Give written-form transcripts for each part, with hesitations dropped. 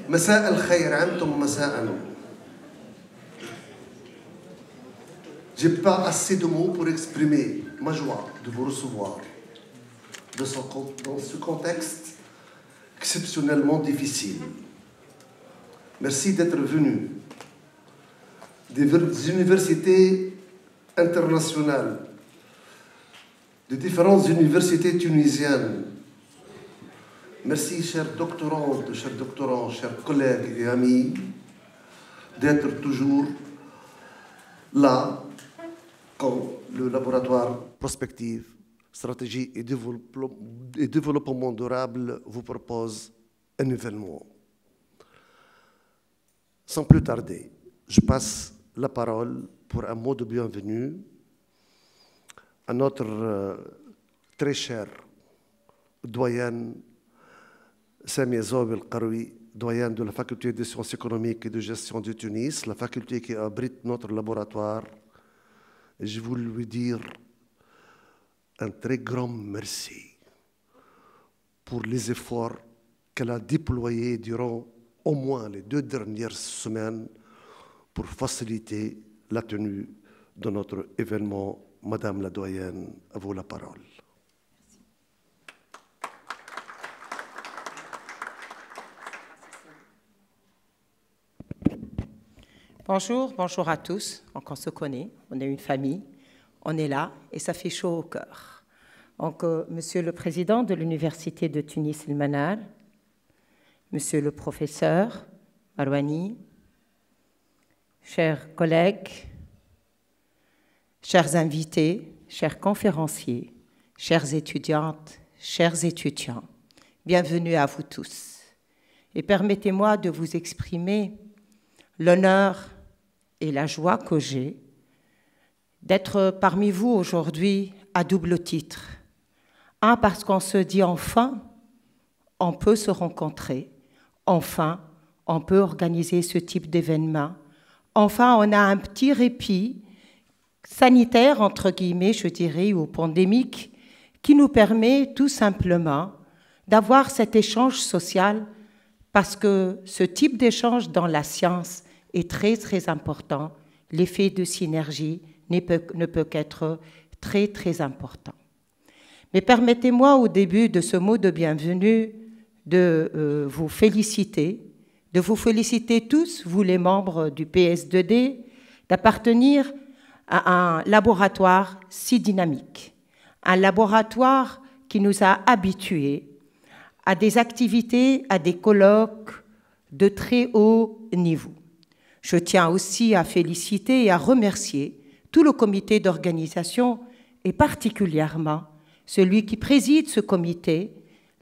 مساء الخير عمتم مساء. J'ai pas assez de mots pour exprimer ma joie de vous recevoir dans ce contexte exceptionnellement difficile. Merci d'être venu des universités internationales, de différentes universités tunisiennes. Merci, chers doctorantes, chers doctorants, chers collègues et amis, d'être toujours là quand le laboratoire Prospective, Stratégie et Développement durable vous propose un événement. Sans plus tarder, je passe la parole pour un mot de bienvenue à notre très chère doyenne Samia Zob El-Karoui, doyenne de la faculté des sciences économiques et de gestion de Tunis, la faculté qui abrite notre laboratoire. Et je veux lui dire un très grand merci pour les efforts qu'elle a déployés durant au moins les 2 dernières semaines pour faciliter la tenue de notre événement. Madame la doyenne, à vous la parole. Bonjour, bonjour à tous. Donc on se connaît, on est une famille, on est là et ça fait chaud au cœur. Donc, Monsieur le Président de l'Université de Tunis El Manal, Monsieur le Professeur Marouani, chers collègues, chers invités, chers conférenciers, chères étudiantes, chers étudiants, bienvenue à vous tous. Et permettez-moi de vous exprimer l'honneur et la joie que j'ai d'être parmi vous aujourd'hui à double titre. Un, parce qu'on se dit enfin, on peut se rencontrer, enfin, on peut organiser ce type d'événement, enfin, on a un petit répit sanitaire, entre guillemets, je dirais, ou pandémique, qui nous permet tout simplement d'avoir cet échange social, parce que ce type d'échange dans la science est très, très important. L'effet de synergie ne peut qu'être très, très important. Mais permettez-moi, au début de ce mot de bienvenue, de vous féliciter tous, vous les membres du PS2D, d'appartenir à un laboratoire si dynamique, un laboratoire qui nous a habitués à des activités, à des colloques de très haut niveau. Je tiens aussi à féliciter et à remercier tout le comité d'organisation et particulièrement celui qui préside ce comité,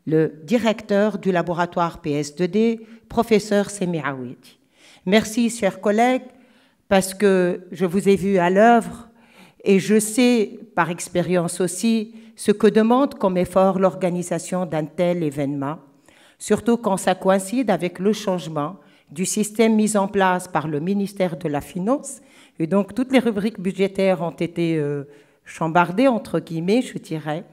le directeur du laboratoire PS2D, professeur Semi Aouidi. Merci, chers collègues, parce que je vous ai vu à l'œuvre et je sais par expérience aussi ce que demande comme effort l'organisation d'un tel événement, surtout quand ça coïncide avec le changement du système mis en place par le ministère de la Finance. Et donc, toutes les rubriques budgétaires ont été chambardées, entre guillemets, je dirais.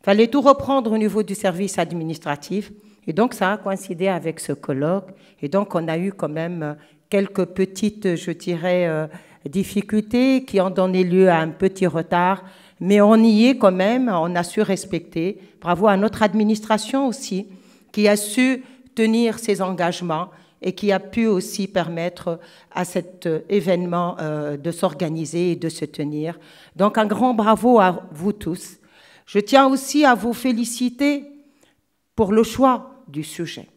Il fallait tout reprendre au niveau du service administratif. Et donc, ça a coïncidé avec ce colloque. Et donc, on a eu quand même quelques petites, je dirais, difficultés qui ont donné lieu à un petit retard. Mais on y est quand même, on a su respecter. Bravo à notre administration aussi, qui a su tenir ses engagements et qui a pu aussi permettre à cet événement de s'organiser et de se tenir. Donc, un grand bravo à vous tous. Je tiens aussi à vous féliciter pour le choix du sujet.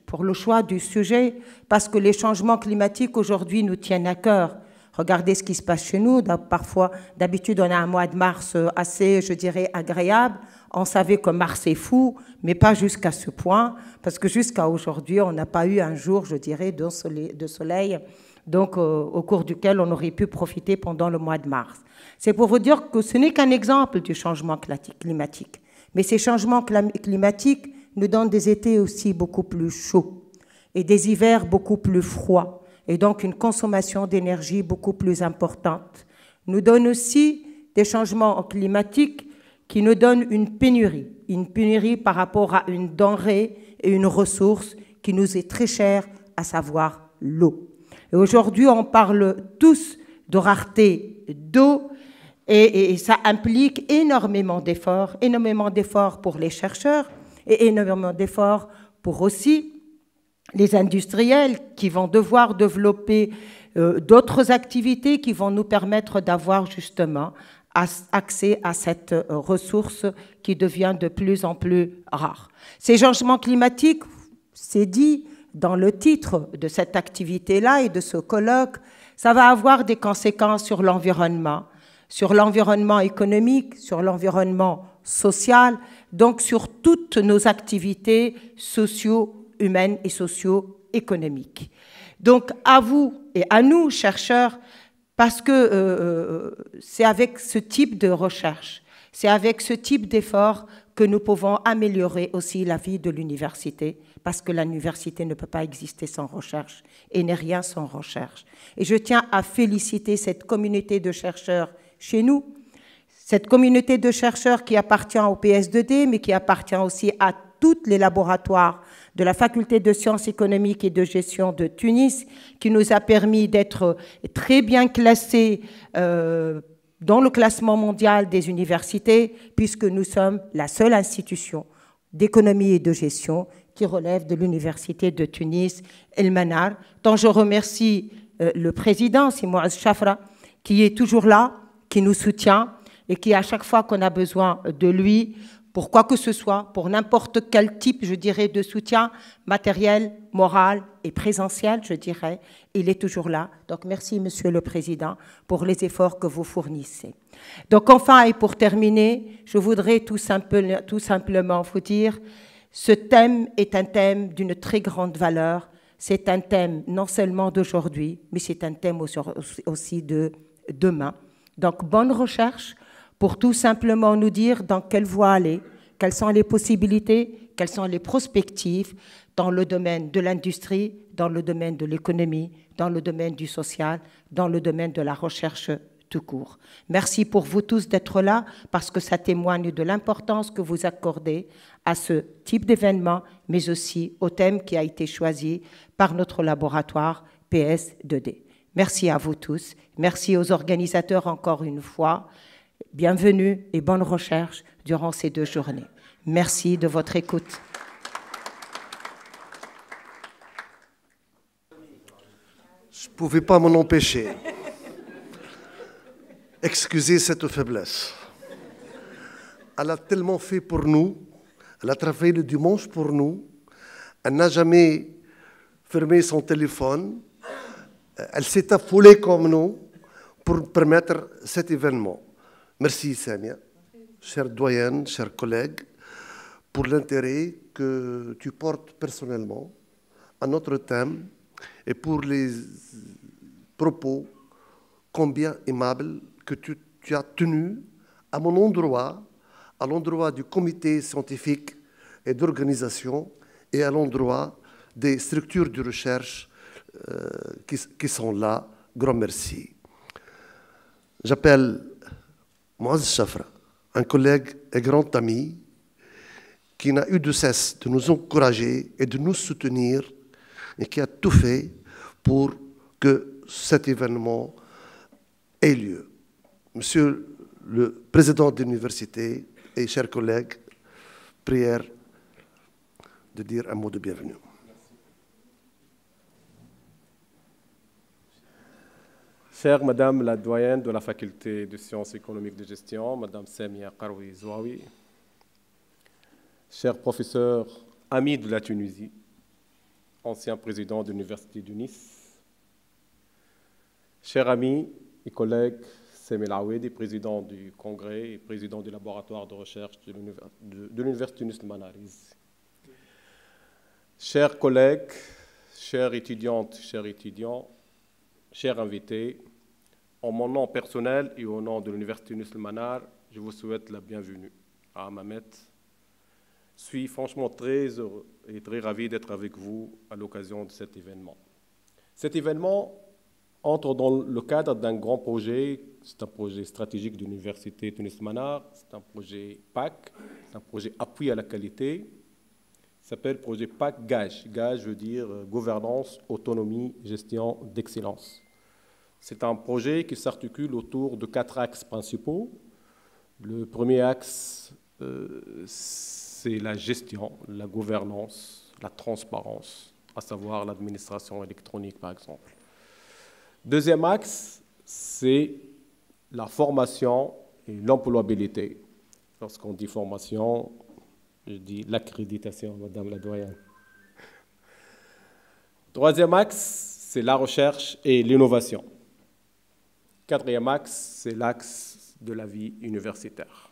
Parce que les changements climatiques aujourd'hui nous tiennent à cœur. Regardez ce qui se passe chez nous. Parfois, d'habitude, on a un mois de mars assez, je dirais, agréable. On savait que mars est fou, mais pas jusqu'à ce point, parce que jusqu'à aujourd'hui, on n'a pas eu un jour, je dirais, de soleil, donc au cours duquel on aurait pu profiter pendant le mois de mars. C'est pour vous dire que ce n'est qu'un exemple du changement climatique. Mais ces changements climatiques nous donnent des étés aussi beaucoup plus chauds et des hivers beaucoup plus froids, et donc une consommation d'énergie beaucoup plus importante. Nous donnent aussi des changements climatiques qui nous donnent une pénurie par rapport à une denrée et une ressource qui nous est très chère à savoir l'eau. Et aujourd'hui, on parle tous de rareté d'eau et ça implique énormément d'efforts pour les chercheurs et énormément d'efforts pour aussi les industriels qui vont devoir développer d'autres activités qui vont nous permettre d'avoir justement accès à cette ressource qui devient de plus en plus rare. Ces changements climatiques, c'est dit dans le titre de cette activité-là et de ce colloque, ça va avoir des conséquences sur l'environnement économique, sur l'environnement social, donc sur toutes nos activités socio-humaines et socio-économiques. Donc à vous et à nous, chercheurs, parce que c'est avec ce type de recherche, c'est avec ce type d'effort que nous pouvons améliorer aussi la vie de l'université, parce que l'université ne peut pas exister sans recherche et n'est rien sans recherche. Et je tiens à féliciter cette communauté de chercheurs chez nous, cette communauté de chercheurs qui appartient au PS2D, mais qui appartient aussi à tous les laboratoires de la Faculté de sciences économiques et de gestion de Tunis, qui nous a permis d'être très bien classés dans le classement mondial des universités, puisque nous sommes la seule institution d'économie et de gestion qui relève de l'Université de Tunis, El Manar, dont je remercie le président, c'est Mouaz Chafra, qui est toujours là, qui nous soutient et qui, à chaque fois qu'on a besoin de lui, pour quoi que ce soit, pour n'importe quel type, je dirais, de soutien matériel, moral et présentiel, je dirais, il est toujours là. Donc, merci, Monsieur le Président, pour les efforts que vous fournissez. Donc, enfin, et pour terminer, je voudrais tout simplement vous dire, ce thème est un thème d'une très grande valeur. C'est un thème non seulement d'aujourd'hui, mais c'est un thème aussi de demain. Donc, bonne recherche pour tout simplement nous dire dans quelle voie aller, quelles sont les possibilités, quelles sont les perspectives dans le domaine de l'industrie, dans le domaine de l'économie, dans le domaine du social, dans le domaine de la recherche tout court. Merci pour vous tous d'être là, parce que ça témoigne de l'importance que vous accordez à ce type d'événement, mais aussi au thème qui a été choisi par notre laboratoire PS2D. Merci à vous tous. Merci aux organisateurs encore une fois. Bienvenue et bonne recherche durant ces 2 journées. Merci de votre écoute. Je ne pouvais pas m'en empêcher. Excusez cette faiblesse. Elle a tellement fait pour nous, elle a travaillé le dimanche pour nous, elle n'a jamais fermé son téléphone, elle s'est affolée comme nous pour permettre cet événement. Merci Samia, chère doyenne, chers collègues, pour l'intérêt que tu portes personnellement à notre thème et pour les propos combien aimables que tu as tenus à mon endroit, à l'endroit du comité scientifique et d'organisation et à l'endroit des structures de recherche qui sont là. Grand merci. J'appelle Mouaz Chafra, un collègue et grand ami qui n'a eu de cesse de nous encourager et de nous soutenir et qui a tout fait pour que cet événement ait lieu. Monsieur le Président de l'Université et chers collègues, prière de dire un mot de bienvenue. Chère Madame la doyenne de la Faculté de sciences économiques de gestion, Madame Samia Karoui Zouaoui, cher professeur ami de la Tunisie, ancien président de l'Université de Nice, chers amis et collègues, Sami El Aouedi, président du Congrès et président du laboratoire de recherche de l'Université de Tunis El Manariz. Chers collègues, chères étudiantes, chers étudiants, chers invités, en mon nom personnel et au nom de l'Université Tunis El Manar, je vous souhaite la bienvenue à Hammamet. Je suis franchement très heureux et très ravi d'être avec vous à l'occasion de cet événement. Cet événement entre dans le cadre d'un grand projet, c'est un projet stratégique de l'Université Tunis El Manar, c'est un projet PAC, c'est un projet appui à la qualité, s'appelle projet PAC GAGE. GAGE veut dire gouvernance, autonomie, gestion d'excellence. C'est un projet qui s'articule autour de 4 axes principaux. Le premier axe, c'est la gestion, la gouvernance, la transparence, à savoir l'administration électronique, par exemple. Deuxième axe, c'est la formation et l'employabilité. Lorsqu'on dit formation, je dis l'accréditation, Madame la doyenne. Troisième axe, c'est la recherche et l'innovation. Quatrième axe, c'est l'axe de la vie universitaire.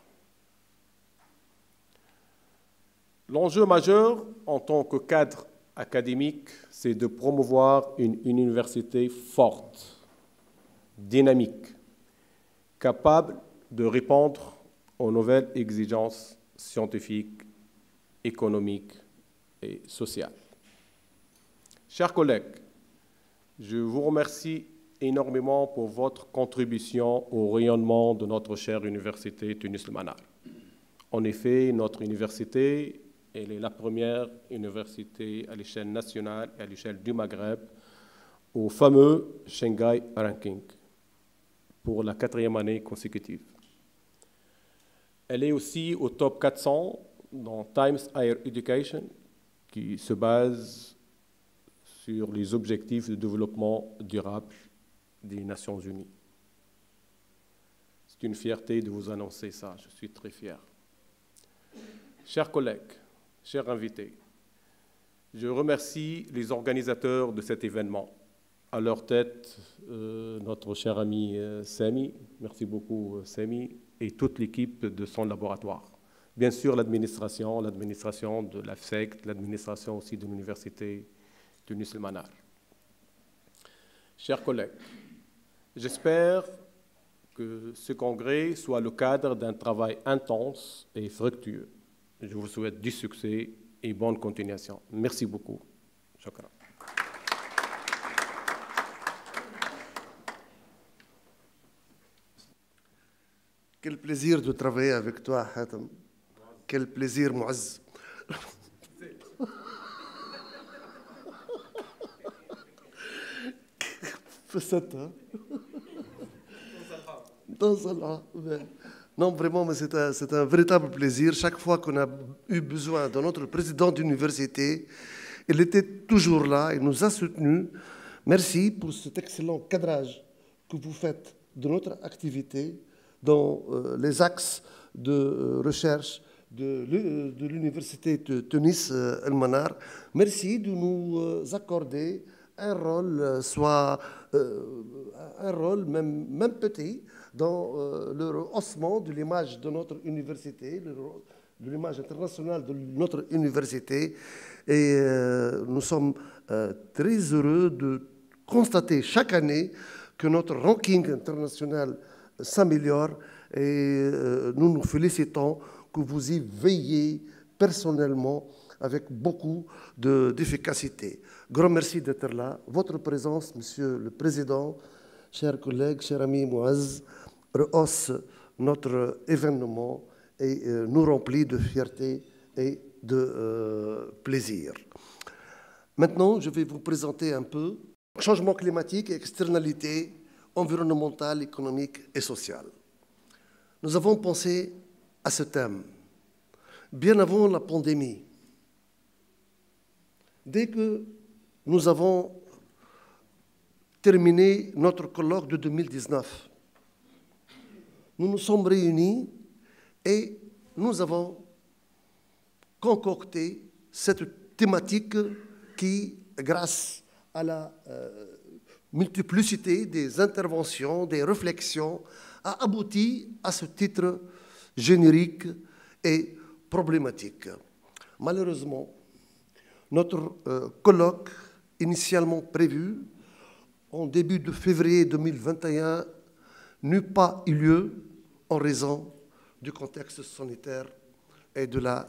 L'enjeu majeur en tant que cadre académique, c'est de promouvoir une université forte, dynamique, capable de répondre aux nouvelles exigences scientifiques, économiques et sociales. Chers collègues, je vous remercie énormément pour votre contribution au rayonnement de notre chère université Tunis El Manar. En effet, notre université, elle est la première université à l'échelle nationale et à l'échelle du Maghreb au fameux Shanghai Ranking pour la 4e année consécutive. Elle est aussi au top 400 dans Times Higher Education, qui se base sur les objectifs de développement durable des Nations Unies. C'est une fierté de vous annoncer ça, je suis très fier. Chers collègues, chers invités, je remercie les organisateurs de cet événement. À leur tête, notre cher ami Sami, merci beaucoup Sami, et toute l'équipe de son laboratoire. Bien sûr, l'administration de l'AFSEC, l'administration aussi de l'université Tunis El Manar. Chers collègues, j'espère que ce congrès soit le cadre d'un travail intense et fructueux. Je vous souhaite du succès et bonne continuation. Merci beaucoup. Shukran. Quel plaisir de travailler avec toi, Hatem. Quel plaisir, Mouaz. Non, vraiment, mais c'est un véritable plaisir. Chaque fois qu'on a eu besoin de notre président d'université, il était toujours là, il nous a soutenus. Merci pour cet excellent cadrage que vous faites de notre activité dans les axes de recherche de l'université de Tunis El Manar. Merci de nous accorder un rôle, soit un rôle même petit, dans le rehaussement de l'image de notre université, de l'image internationale de notre université. Et nous sommes très heureux de constater chaque année que notre ranking international s'améliore et nous nous félicitons que vous y veillez personnellement avec beaucoup d'efficacité. Grand merci d'être là. Votre présence, Monsieur le Président, chers collègues, chers amis Mouaz, rehausse notre événement et nous remplit de fierté et de plaisir. Maintenant, je vais vous présenter un peu changement climatique et externalités environnementales, économiques et sociales. Nous avons pensé à ce thème bien avant la pandémie. Dès que nous avons terminé notre colloque de 2019, nous nous sommes réunis et nous avons concocté cette thématique qui, grâce à la multiplicité des interventions, des réflexions, a abouti à ce titre générique et problématique. Malheureusement, notre colloque initialement prévu en début de février 2021 n'eut pas eu lieu en raison du contexte sanitaire et de la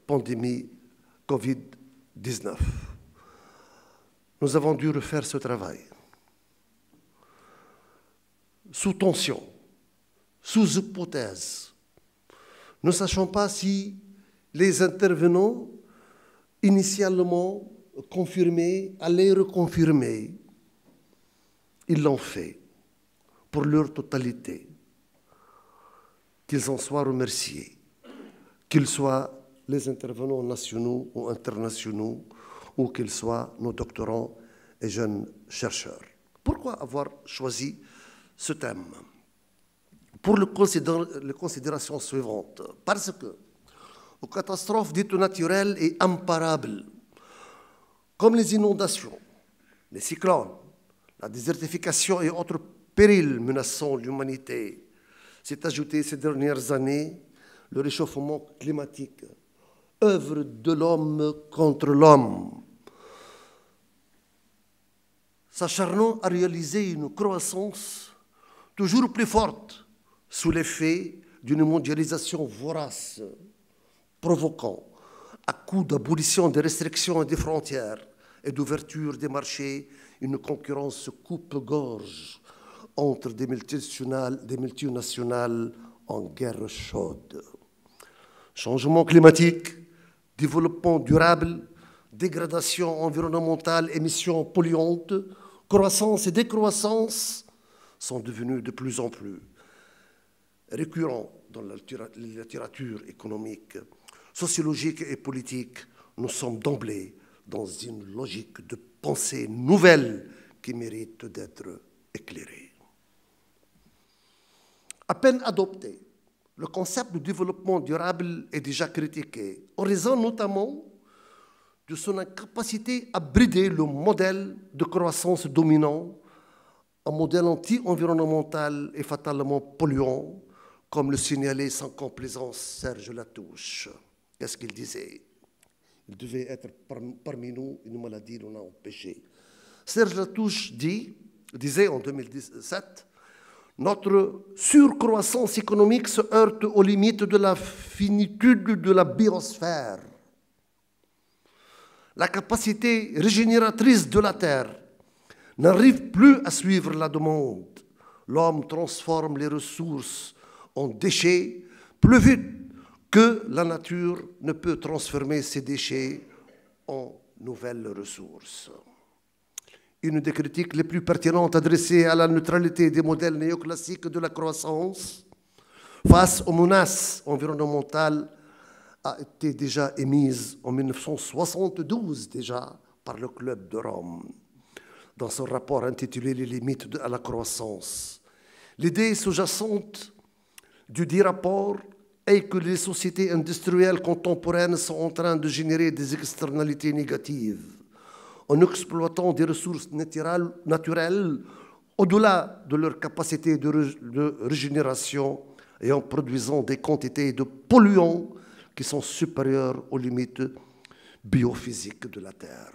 pandémie Covid-19. Nous avons dû refaire ce travail sous tension, sous hypothèse. Ne sachant pas si les intervenants, initialement confirmés, allaient reconfirmer. Ils l'ont fait pour leur totalité. Qu'ils en soient remerciés, qu'ils soient les intervenants nationaux ou internationaux, ou qu'ils soient nos doctorants et jeunes chercheurs. Pourquoi avoir choisi ce thème? Pour les considérations suivantes. Parce que aux catastrophes dites naturelles et imparables, comme les inondations, les cyclones, la désertification et autres périls menaçant l'humanité, s'est ajouté ces dernières années le réchauffement climatique, œuvre de l'homme contre l'homme, s'acharnant à réaliser une croissance toujours plus forte sous l'effet d'une mondialisation vorace, provoquant, à coup d'abolition des restrictions et des frontières et d'ouverture des marchés, une concurrence coupe-gorge entre des multinationales en guerre chaude. Changement climatique, développement durable, dégradation environnementale, émissions polluantes, croissance et décroissance sont devenus de plus en plus récurrents dans la littérature économique, sociologique et politique. Nous sommes d'emblée dans une logique de pensée nouvelle qui mérite d'être éclairée. À peine adopté, le concept de développement durable est déjà critiqué, en raison notamment de son incapacité à brider le modèle de croissance dominant, un modèle anti-environnemental et fatalement polluant, comme le signalait sans complaisance Serge Latouche. Qu'est-ce qu'il disait? Il devait être parmi nous une maladie nous a empêchés. Serge Latouche disait en 2017, « Notre surcroissance économique se heurte aux limites de la finitude de la biosphère. La capacité régénératrice de la Terre n'arrive plus à suivre la demande. L'homme transforme les ressources en déchets plus vite que la nature ne peut transformer ces déchets en nouvelles ressources. » Une des critiques les plus pertinentes adressées à la neutralité des modèles néoclassiques de la croissance face aux menaces environnementales a été déjà émise en 1972 déjà par le Club de Rome dans son rapport intitulé « Les limites à la croissance ». L'idée sous-jacente du dit rapport est que les sociétés industrielles contemporaines sont en train de générer des externalités négatives en exploitant des ressources naturelles au-delà de leur capacité de régénération et en produisant des quantités de polluants qui sont supérieures aux limites biophysiques de la Terre.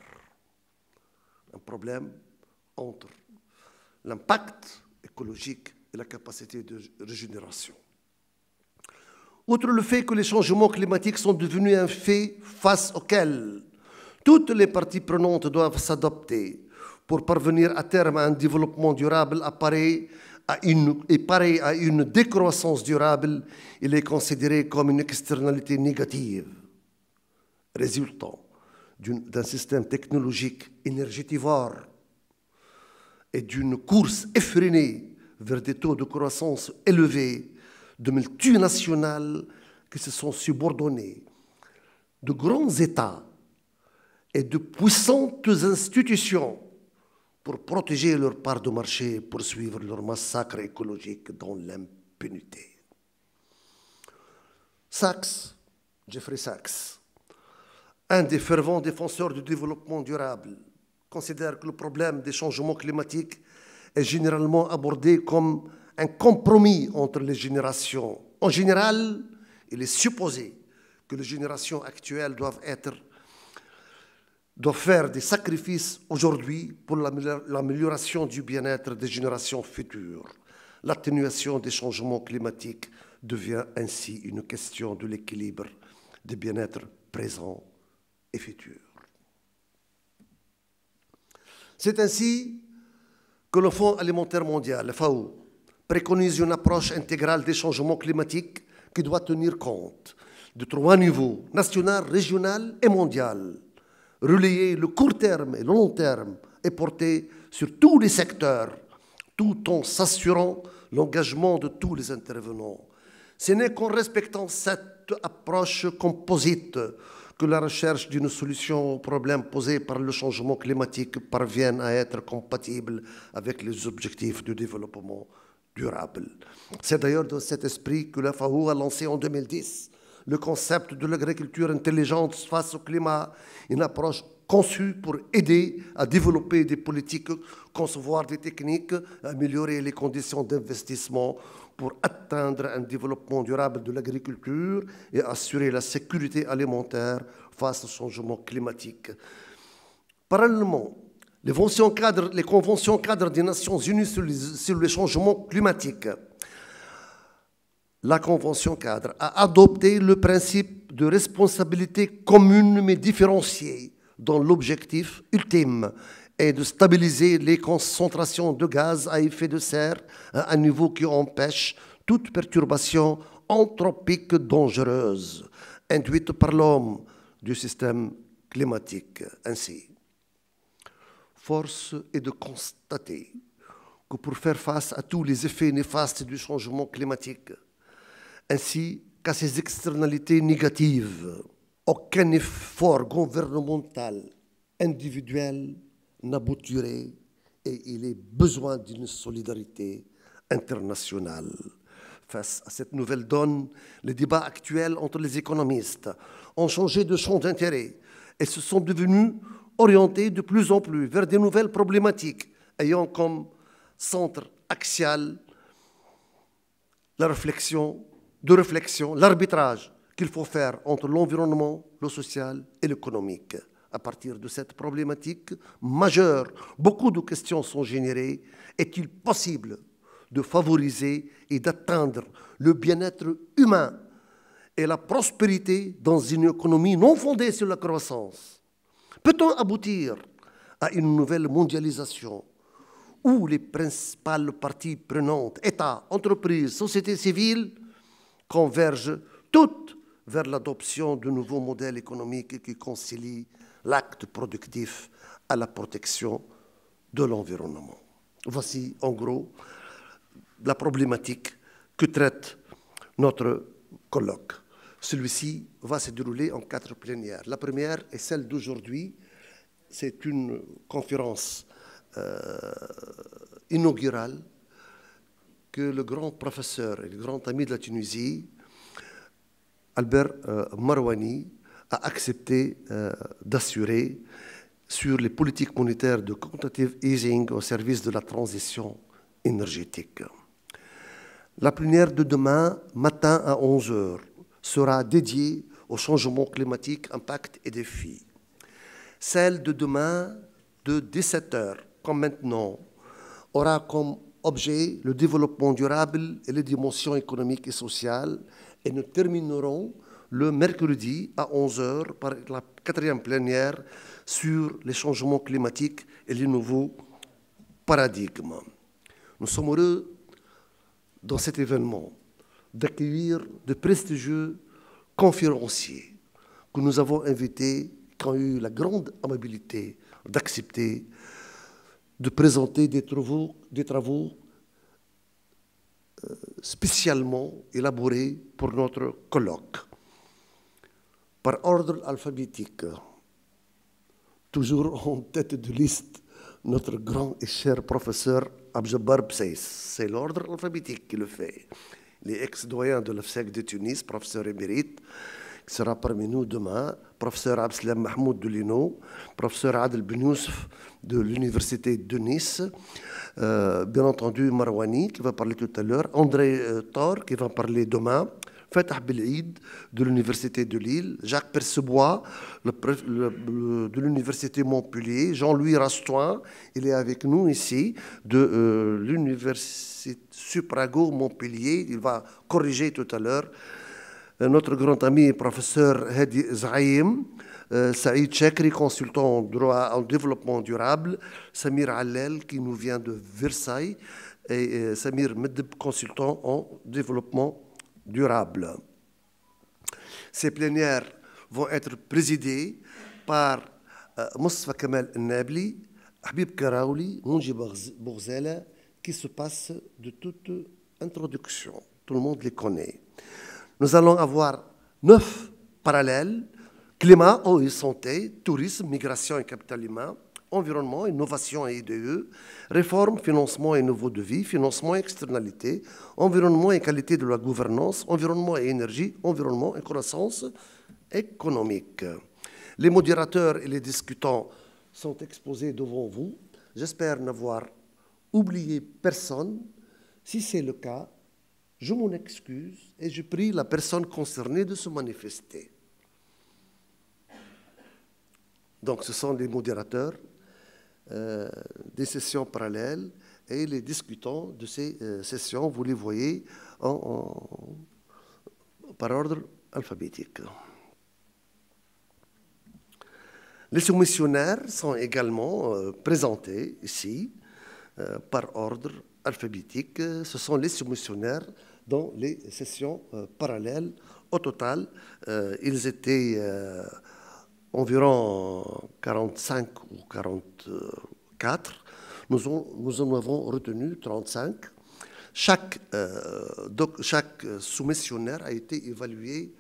Un problème entre l'impact écologique et la capacité de régénération. Outre le fait que les changements climatiques sont devenus un fait face auquel toutes les parties prenantes doivent s'adapter pour parvenir à terme à un développement durable pareil à une décroissance durable, il est considéré comme une externalité négative résultant d'un système technologique énergétivore et d'une course effrénée vers des taux de croissance élevés de multinationales qui se sont subordonnés, de grands États et de puissantes institutions pour protéger leur part de marché et poursuivre leur massacre écologique dans l'impunité. Jeffrey Sachs, un des fervents défenseurs du développement durable, considère que le problème des changements climatiques est généralement abordé comme un compromis entre les générations. En général, il est supposé que les générations actuelles doivent faire des sacrifices aujourd'hui pour l'amélioration du bien-être des générations futures. L'atténuation des changements climatiques devient ainsi une question de l'équilibre des bien-être présents et futurs. C'est ainsi que le Fonds alimentaire mondial, le FAO, préconise une approche intégrale des changements climatiques qui doit tenir compte de 3 niveaux, national, régional et mondial, relayer le court terme et le long terme et porter sur tous les secteurs, tout en s'assurant l'engagement de tous les intervenants. Ce n'est qu'en respectant cette approche composite que la recherche d'une solution aux problèmes posés par le changement climatique parvienne à être compatible avec les objectifs du développement durable. C'est d'ailleurs dans cet esprit que la FAO a lancé en 2010 le concept de l'agriculture intelligente face au climat, une approche conçue pour aider à développer des politiques, concevoir des techniques, améliorer les conditions d'investissement pour atteindre un développement durable de l'agriculture et assurer la sécurité alimentaire face au changement climatique. Parallèlement, les conventions cadres des Nations Unies sur le changement climatique, la Convention cadre a adopté le principe de responsabilité commune mais différenciée, dont l'objectif ultime est de stabiliser les concentrations de gaz à effet de serre à un niveau qui empêche toute perturbation anthropique dangereuse induite par l'homme du système climatique. Ainsi, force est de constater que pour faire face à tous les effets néfastes du changement climatique, ainsi qu'à ses externalités négatives, aucun effort gouvernemental, individuel n'aboutirait et il est besoin d'une solidarité internationale. Face à cette nouvelle donne, les débats actuels entre les économistes ont changé de champ d'intérêt et se sont devenus orientés de plus en plus vers des nouvelles problématiques ayant comme centre axial la réflexion, l'arbitrage qu'il faut faire entre l'environnement, le social et l'économique. À partir de cette problématique majeure, beaucoup de questions sont générées. Est-il possible de favoriser et d'atteindre le bien-être humain et la prospérité dans une économie non fondée sur la croissance? Peut-on aboutir à une nouvelle mondialisation où les principales parties prenantes, États, entreprises, sociétés civiles, convergent toutes vers l'adoption de nouveaux modèles économiques qui concilient l'acte productif à la protection de l'environnement? Voici en gros la problématique que traite notre colloque. Celui-ci va se dérouler en 4 plénières. La première est celle d'aujourd'hui. C'est une conférence inaugurale que le grand professeur et le grand ami de la Tunisie, Albert Marouani, a accepté d'assurer sur les politiques monétaires de quantitative easing au service de la transition énergétique. La plénière de demain matin à 11 h sera dédiée au changement climatique, impact et défis. Celle de demain de 17 h, comme maintenant, aura comme objet le développement durable et les dimensions économiques et sociales, et nous terminerons le mercredi à 11 h par la 4e plénière sur les changements climatiques et les nouveaux paradigmes. Nous sommes heureux dans cet événement d'accueillir de prestigieux conférenciers que nous avons invités, qui ont eu la grande amabilité d'accepter de présenter des travaux spécialement élaborés pour notre colloque. Par ordre alphabétique, toujours en tête de liste, notre grand et cher professeur Abdjabbar Bsais. C'est l'ordre alphabétique qui le fait. Il est ex-doyen de l'EFSEC de Tunis, professeur émérite, qui sera parmi nous demain, professeur Abdeslam Mahmoud de l'INO, professeur Adel Ben Youssef de l'Université de Nice, bien entendu Marouani qui va parler tout à l'heure, André Thor qui va parler demain, Fatah Belaïd de l'Université de Lille, Jacques Percebois de l'Université Montpellier, Jean-Louis Rastoin, il est avec nous ici, de l'Université Suprago Montpellier, il va corriger tout à l'heure, notre grand ami et professeur Hedi Zaïm, Saïd Chekri, consultant en droit en développement durable, Samir Allel qui nous vient de Versailles et Samir Medeb, consultant en développement durable. Ces plénières vont être présidées par Mostafa Kemal Nabli, Habib Karaouli, Mounji Bourzela, qui se passent de toute introduction. Tout le monde les connaît. Nous allons avoir 9 parallèles: climat, eau et santé, tourisme, migration et capital humain, environnement, innovation et IDE, réforme, financement et niveau de vie, financement et externalité, environnement et qualité de la gouvernance, environnement et énergie, environnement et croissance économique. Les modérateurs et les discutants sont exposés devant vous. J'espère n'avoir oublié personne. Si c'est le cas, je m'en excuse et je prie la personne concernée de se manifester. Donc, ce sont les modérateurs des sessions parallèles et les discutants de ces sessions. Vous les voyez par ordre alphabétique. Les soumissionnaires sont également présentés ici par ordre alphabétique. Ce sont les soumissionnaires dans les sessions parallèles. Au total, ils étaient environ 45 ou 44. Nous en avons retenu 35. Chaque soumissionnaire a été évalué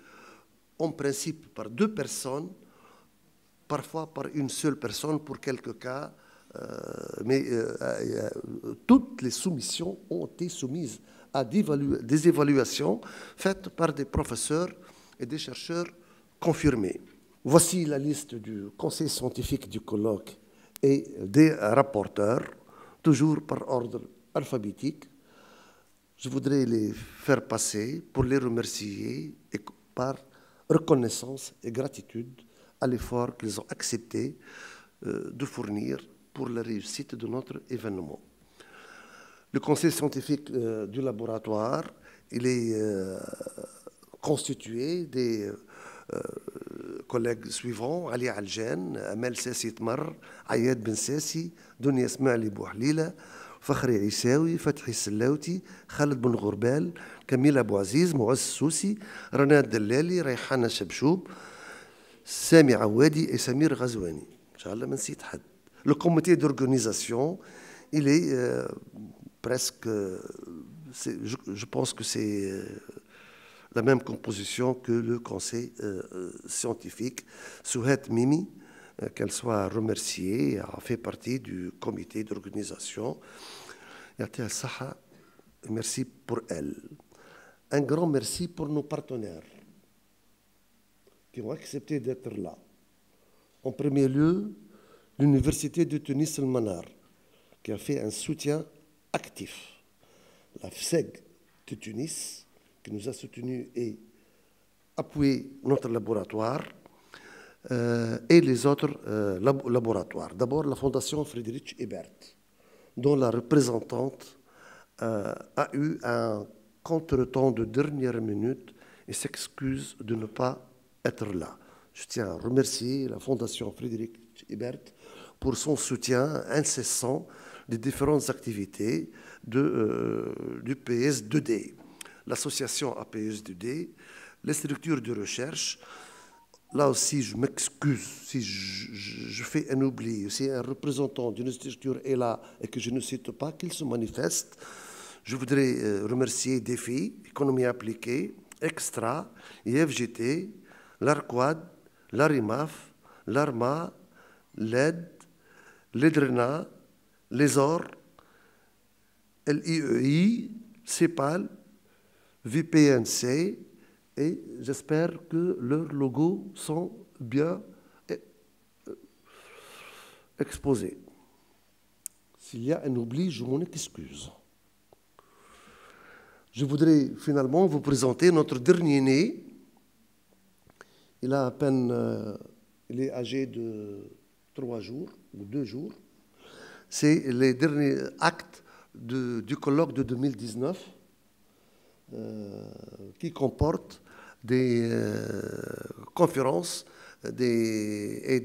en principe par 2 personnes, parfois par une seule personne pour quelques cas, mais toutes les soumissions ont été soumises à des évaluations faites par des professeurs et des chercheurs confirmés. Voici la liste du conseil scientifique du colloque et des rapporteurs, toujours par ordre alphabétique. Je voudrais les faire passer pour les remercier et par reconnaissance et gratitude à l'effort qu'ils ont accepté de fournir pour la réussite de notre événement. Le conseil scientifique du laboratoire, il est constitué des collègues suivants: Ali Aljan, Amel Sassi Tmar, Ayad Ben Sassi, Dunia Ismaili Bouhlila, Fakhri Issaoui, Fathi Sellauti, Khaled Ben Ghourbal, Camille Abou Aziz, Mouaz Soussi, Renad Dellali, Rayhana Chabchoub, Sami Awadi et Samir Ghazouani. Inch'Allah, ma nsit had. Le comité d'organisation, il est presque, je pense que c'est la même composition que le conseil scientifique. Souhet Mimi, qu'elle soit remerciée, a fait partie du comité d'organisation. Yati Saha, merci pour elle. Un grand merci pour nos partenaires qui ont accepté d'être là. En premier lieu, l'Université de Tunis El-Manar, qui a fait un soutien actif. La FSEG de Tunis, qui nous a soutenus et appuyé notre laboratoire, et les autres laboratoires. D'abord, la Fondation Friedrich Ebert, dont la représentante a eu un contretemps de dernière minute et s'excuse de ne pas être là. Je tiens à remercier la Fondation Friedrich Ebert pour son soutien incessant des différentes activités du PS2D, l'association APS2D, les structures de recherche. Là aussi, je m'excuse si je fais un oubli. Si un représentant d'une structure est là et que je ne cite pas, qu'il se manifeste. Je voudrais remercier DEFI, Économie appliquée, Extra, IFGT, l'ARQUAD, l'ARIMAF, l'ARMA, l'AID, l'EDRENA, l'ESOR, l'IEI, CEPAL, VPNC, et j'espère que leurs logos sont bien exposés. S'il y a un oubli, je m'en excuse. Je voudrais finalement vous présenter notre dernier né. Il a à peine, il est âgé de 3 jours ou 2 jours. C'est les derniers actes du colloque de 2019 qui comporte des conférences des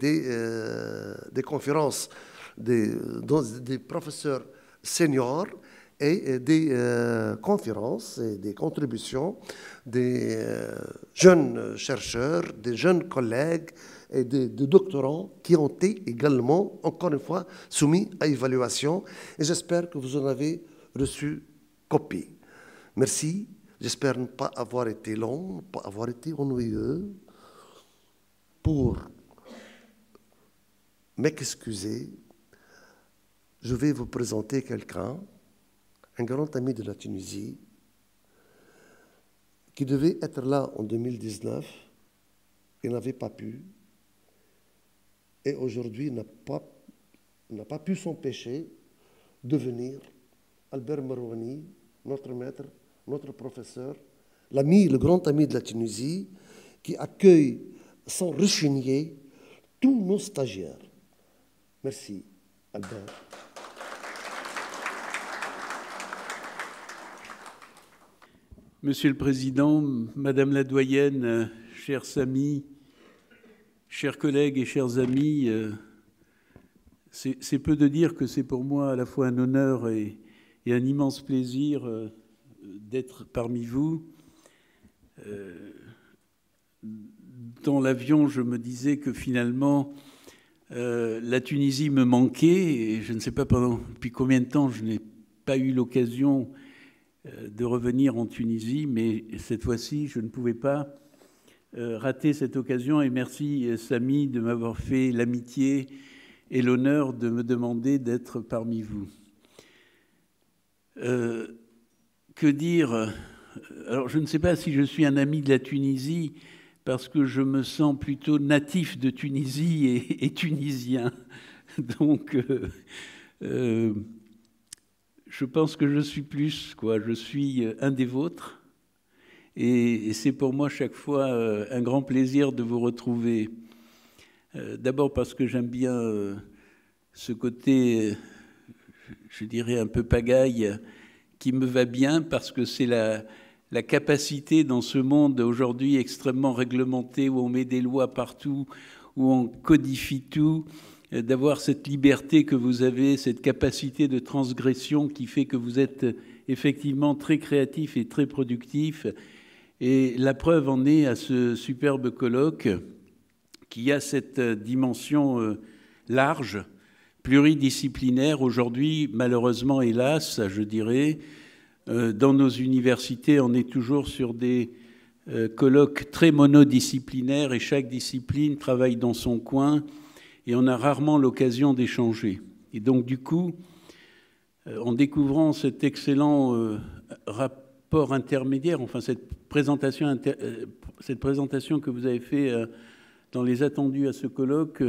conférences des professeurs seniors et des conférences et des contributions des jeunes chercheurs, des jeunes collègues et des doctorants qui ont été également, encore une fois, soumis à évaluation. Et j'espère que vous en avez reçu copie. Merci. J'espère ne pas avoir été long, ne pas avoir été ennuyeux. Pour m'excuser, je vais vous présenter quelqu'un, un grand ami de la Tunisie, qui devait être là en 2019, il n'avait pas pu, et aujourd'hui n'a pas pu s'empêcher de venir. Albert Marouani, notre maître, notre professeur, l'ami, le grand ami de la Tunisie, qui accueille sans rechigner tous nos stagiaires. Merci, Albert. Monsieur le Président, Madame la doyenne, chers amis, chers collègues et chers amis, c'est peu de dire que c'est pour moi à la fois un honneur et un immense plaisir d'être parmi vous. Dans l'avion, je me disais que finalement, la Tunisie me manquait, et je ne sais pas depuis combien de temps je n'ai pas eu l'occasion de revenir en Tunisie, mais cette fois-ci, je ne pouvais pas rater cette occasion. Et merci, Samy, de m'avoir fait l'amitié et l'honneur de me demander d'être parmi vous. Que dire? Alors, je ne sais pas si je suis un ami de la Tunisie, parce que je me sens plutôt natif de Tunisie et tunisien. Donc, je pense que je suis plus, quoi. Je suis un des vôtres. Et c'est pour moi chaque fois un grand plaisir de vous retrouver. D'abord parce que j'aime bien ce côté, je dirais, un peu pagaille, qui me va bien, parce que c'est la capacité dans ce monde aujourd'hui extrêmement réglementé, où on met des lois partout, où on codifie tout, d'avoir cette liberté que vous avez, cette capacité de transgression qui fait que vous êtes effectivement très créatif et très productif. Et la preuve en est à ce superbe colloque qui a cette dimension large, pluridisciplinaire. Aujourd'hui, malheureusement, hélas, je dirais, dans nos universités, on est toujours sur des colloques très monodisciplinaires et chaque discipline travaille dans son coin et on a rarement l'occasion d'échanger. Et donc, du coup, en découvrant cet excellent rapport intermédiaire, enfin cette présentation que vous avez faite dans les attendus à ce colloque,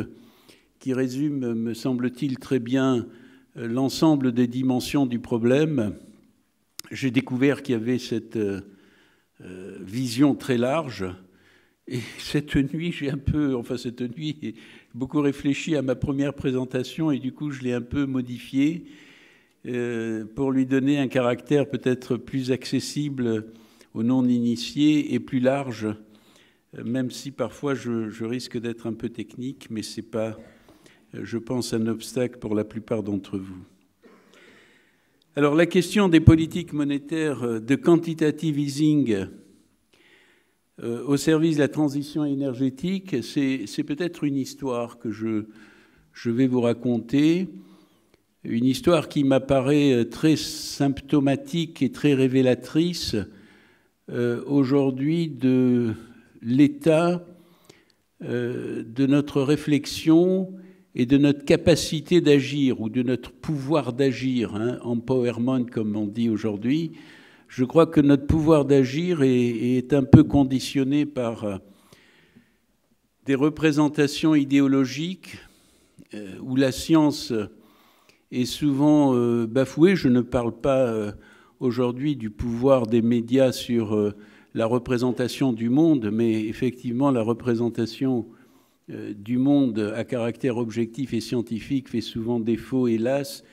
qui résume, me semble-t-il, très bien l'ensemble des dimensions du problème, j'ai découvert qu'il y avait cette vision très large. Et cette nuit, j'ai beaucoup réfléchi à ma première présentation et du coup, je l'ai un peu modifiée pour lui donner un caractère peut-être plus accessible aux non-initiés et plus large, même si parfois je risque d'être un peu technique, mais ce n'est pas, je pense, un obstacle pour la plupart d'entre vous. Alors, la question des politiques monétaires de quantitative easing au service de la transition énergétique, c'est peut-être une histoire que je vais vous raconter, une histoire qui m'apparaît très symptomatique et très révélatrice aujourd'hui de l'état de notre réflexion et de notre capacité d'agir, ou de notre pouvoir d'agir, empowerment comme on dit aujourd'hui. Je crois que notre pouvoir d'agir est un peu conditionné par des représentations idéologiques où la science est souvent bafouée. Je ne parle pas aujourd'hui du pouvoir des médias sur la représentation du monde, mais effectivement la représentation du monde à caractère objectif et scientifique fait souvent défaut, hélas,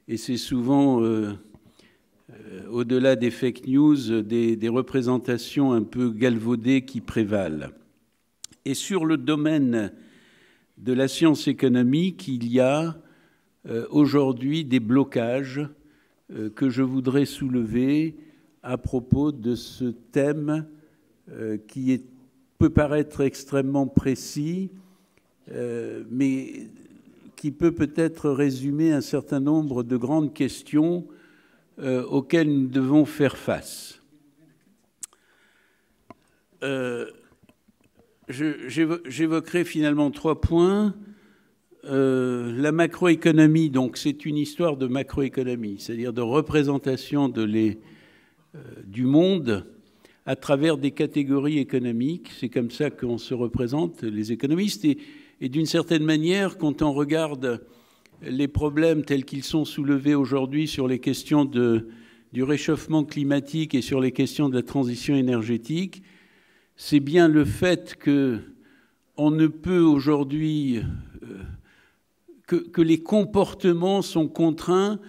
et c'est souvent... au-delà des fake news, des représentations un peu galvaudées qui prévalent. Et sur le domaine de la science économique, il y a aujourd'hui des blocages que je voudrais soulever à propos de ce thème qui peut paraître extrêmement précis, mais qui peut-être résumer un certain nombre de grandes questions auxquelles nous devons faire face. J'évoquerai finalement 3 points. La macroéconomie, donc c'est une histoire de macroéconomie, c'est-à-dire de représentation du monde à travers des catégories économiques. C'est comme ça qu'on se représente, les économistes. Et d'une certaine manière, quand on regarde les problèmes tels qu'ils sont soulevés aujourd'hui sur les questions du réchauffement climatique et sur les questions de la transition énergétique, c'est bien le fait qu'on ne peut aujourd'hui... que les comportements sont contraints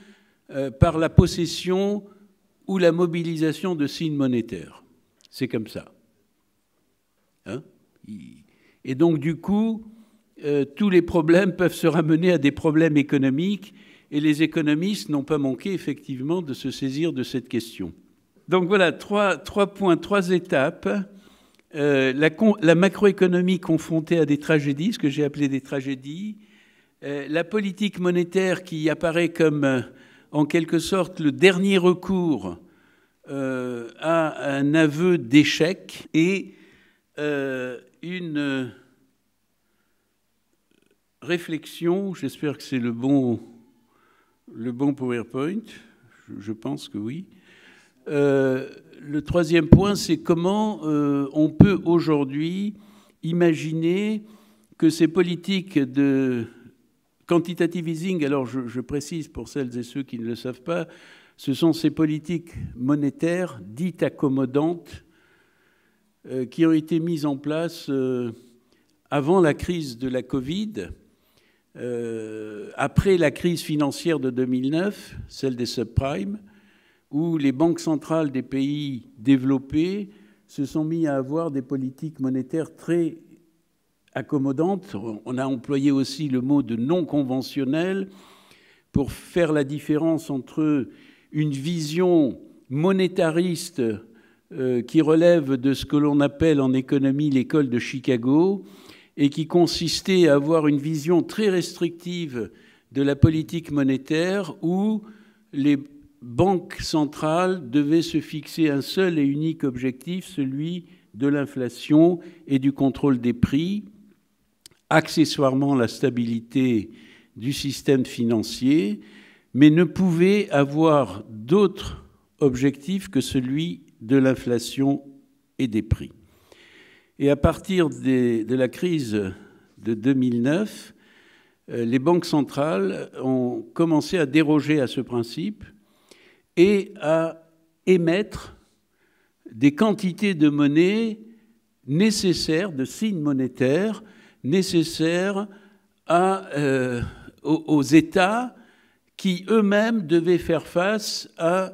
par la possession ou la mobilisation de signes monétaires. C'est comme ça. Hein? Et donc, du coup, tous les problèmes peuvent se ramener à des problèmes économiques, et les économistes n'ont pas manqué, effectivement, de se saisir de cette question. Donc voilà, 3 points, 3 étapes. La macroéconomie confrontée à des tragédies, ce que j'ai appelé des tragédies, la politique monétaire qui apparaît comme, en quelque sorte, le dernier recours à un aveu d'échec, et une réflexion, j'espère que c'est le bon PowerPoint, je pense que oui. Le 3e point, c'est comment on peut aujourd'hui imaginer que ces politiques de quantitative easing, alors je précise pour celles et ceux qui ne le savent pas, ce sont ces politiques monétaires dites accommodantes qui ont été mises en place avant la crise de la Covid, après la crise financière de 2009, celle des subprimes, où les banques centrales des pays développés se sont mis à avoir des politiques monétaires très accommodantes. On a employé aussi le mot de non conventionnel pour faire la différence entre une vision monétariste qui relève de ce que l'on appelle en économie l'école de Chicago et qui consistait à avoir une vision très restrictive de la politique monétaire où les banques centrales devaient se fixer un seul et unique objectif, celui de l'inflation et du contrôle des prix, accessoirement la stabilité du système financier, mais ne pouvaient avoir d'autre objectif que celui de l'inflation et des prix. Et à partir de la crise de 2009, les banques centrales ont commencé à déroger à ce principe et à émettre des quantités de monnaie nécessaires, de signes monétaires nécessaires aux États qui eux-mêmes devaient faire face à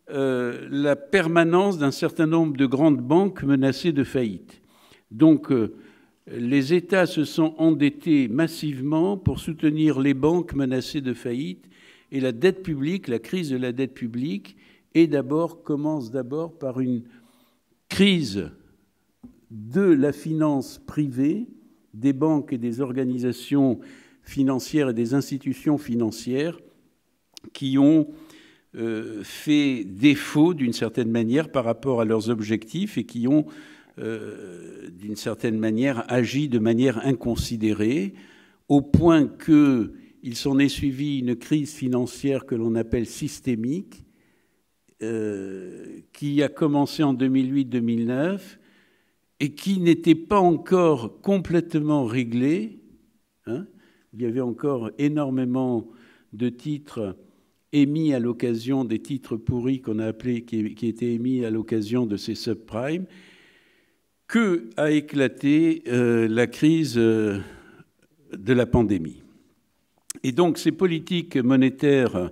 la permanence d'un certain nombre de grandes banques menacées de faillite. Donc, les États se sont endettés massivement pour soutenir les banques menacées de faillite, et la dette publique, la crise de la dette publique, commence d'abord par une crise de la finance privée, des banques et des organisations financières et des institutions financières qui ont fait défaut d'une certaine manière par rapport à leurs objectifs et qui ont d'une certaine manière agi de manière inconsidérée, au point qu'il s'en est suivi une crise financière que l'on appelle systémique, qui a commencé en 2008-2009 et qui n'était pas encore complètement réglée. Hein. Il y avait encore énormément de titres émis à l'occasion des titres pourris qu'on a appelés, qui étaient émis à l'occasion de ces subprimes, que a éclaté la crise de la pandémie. Et donc ces politiques monétaires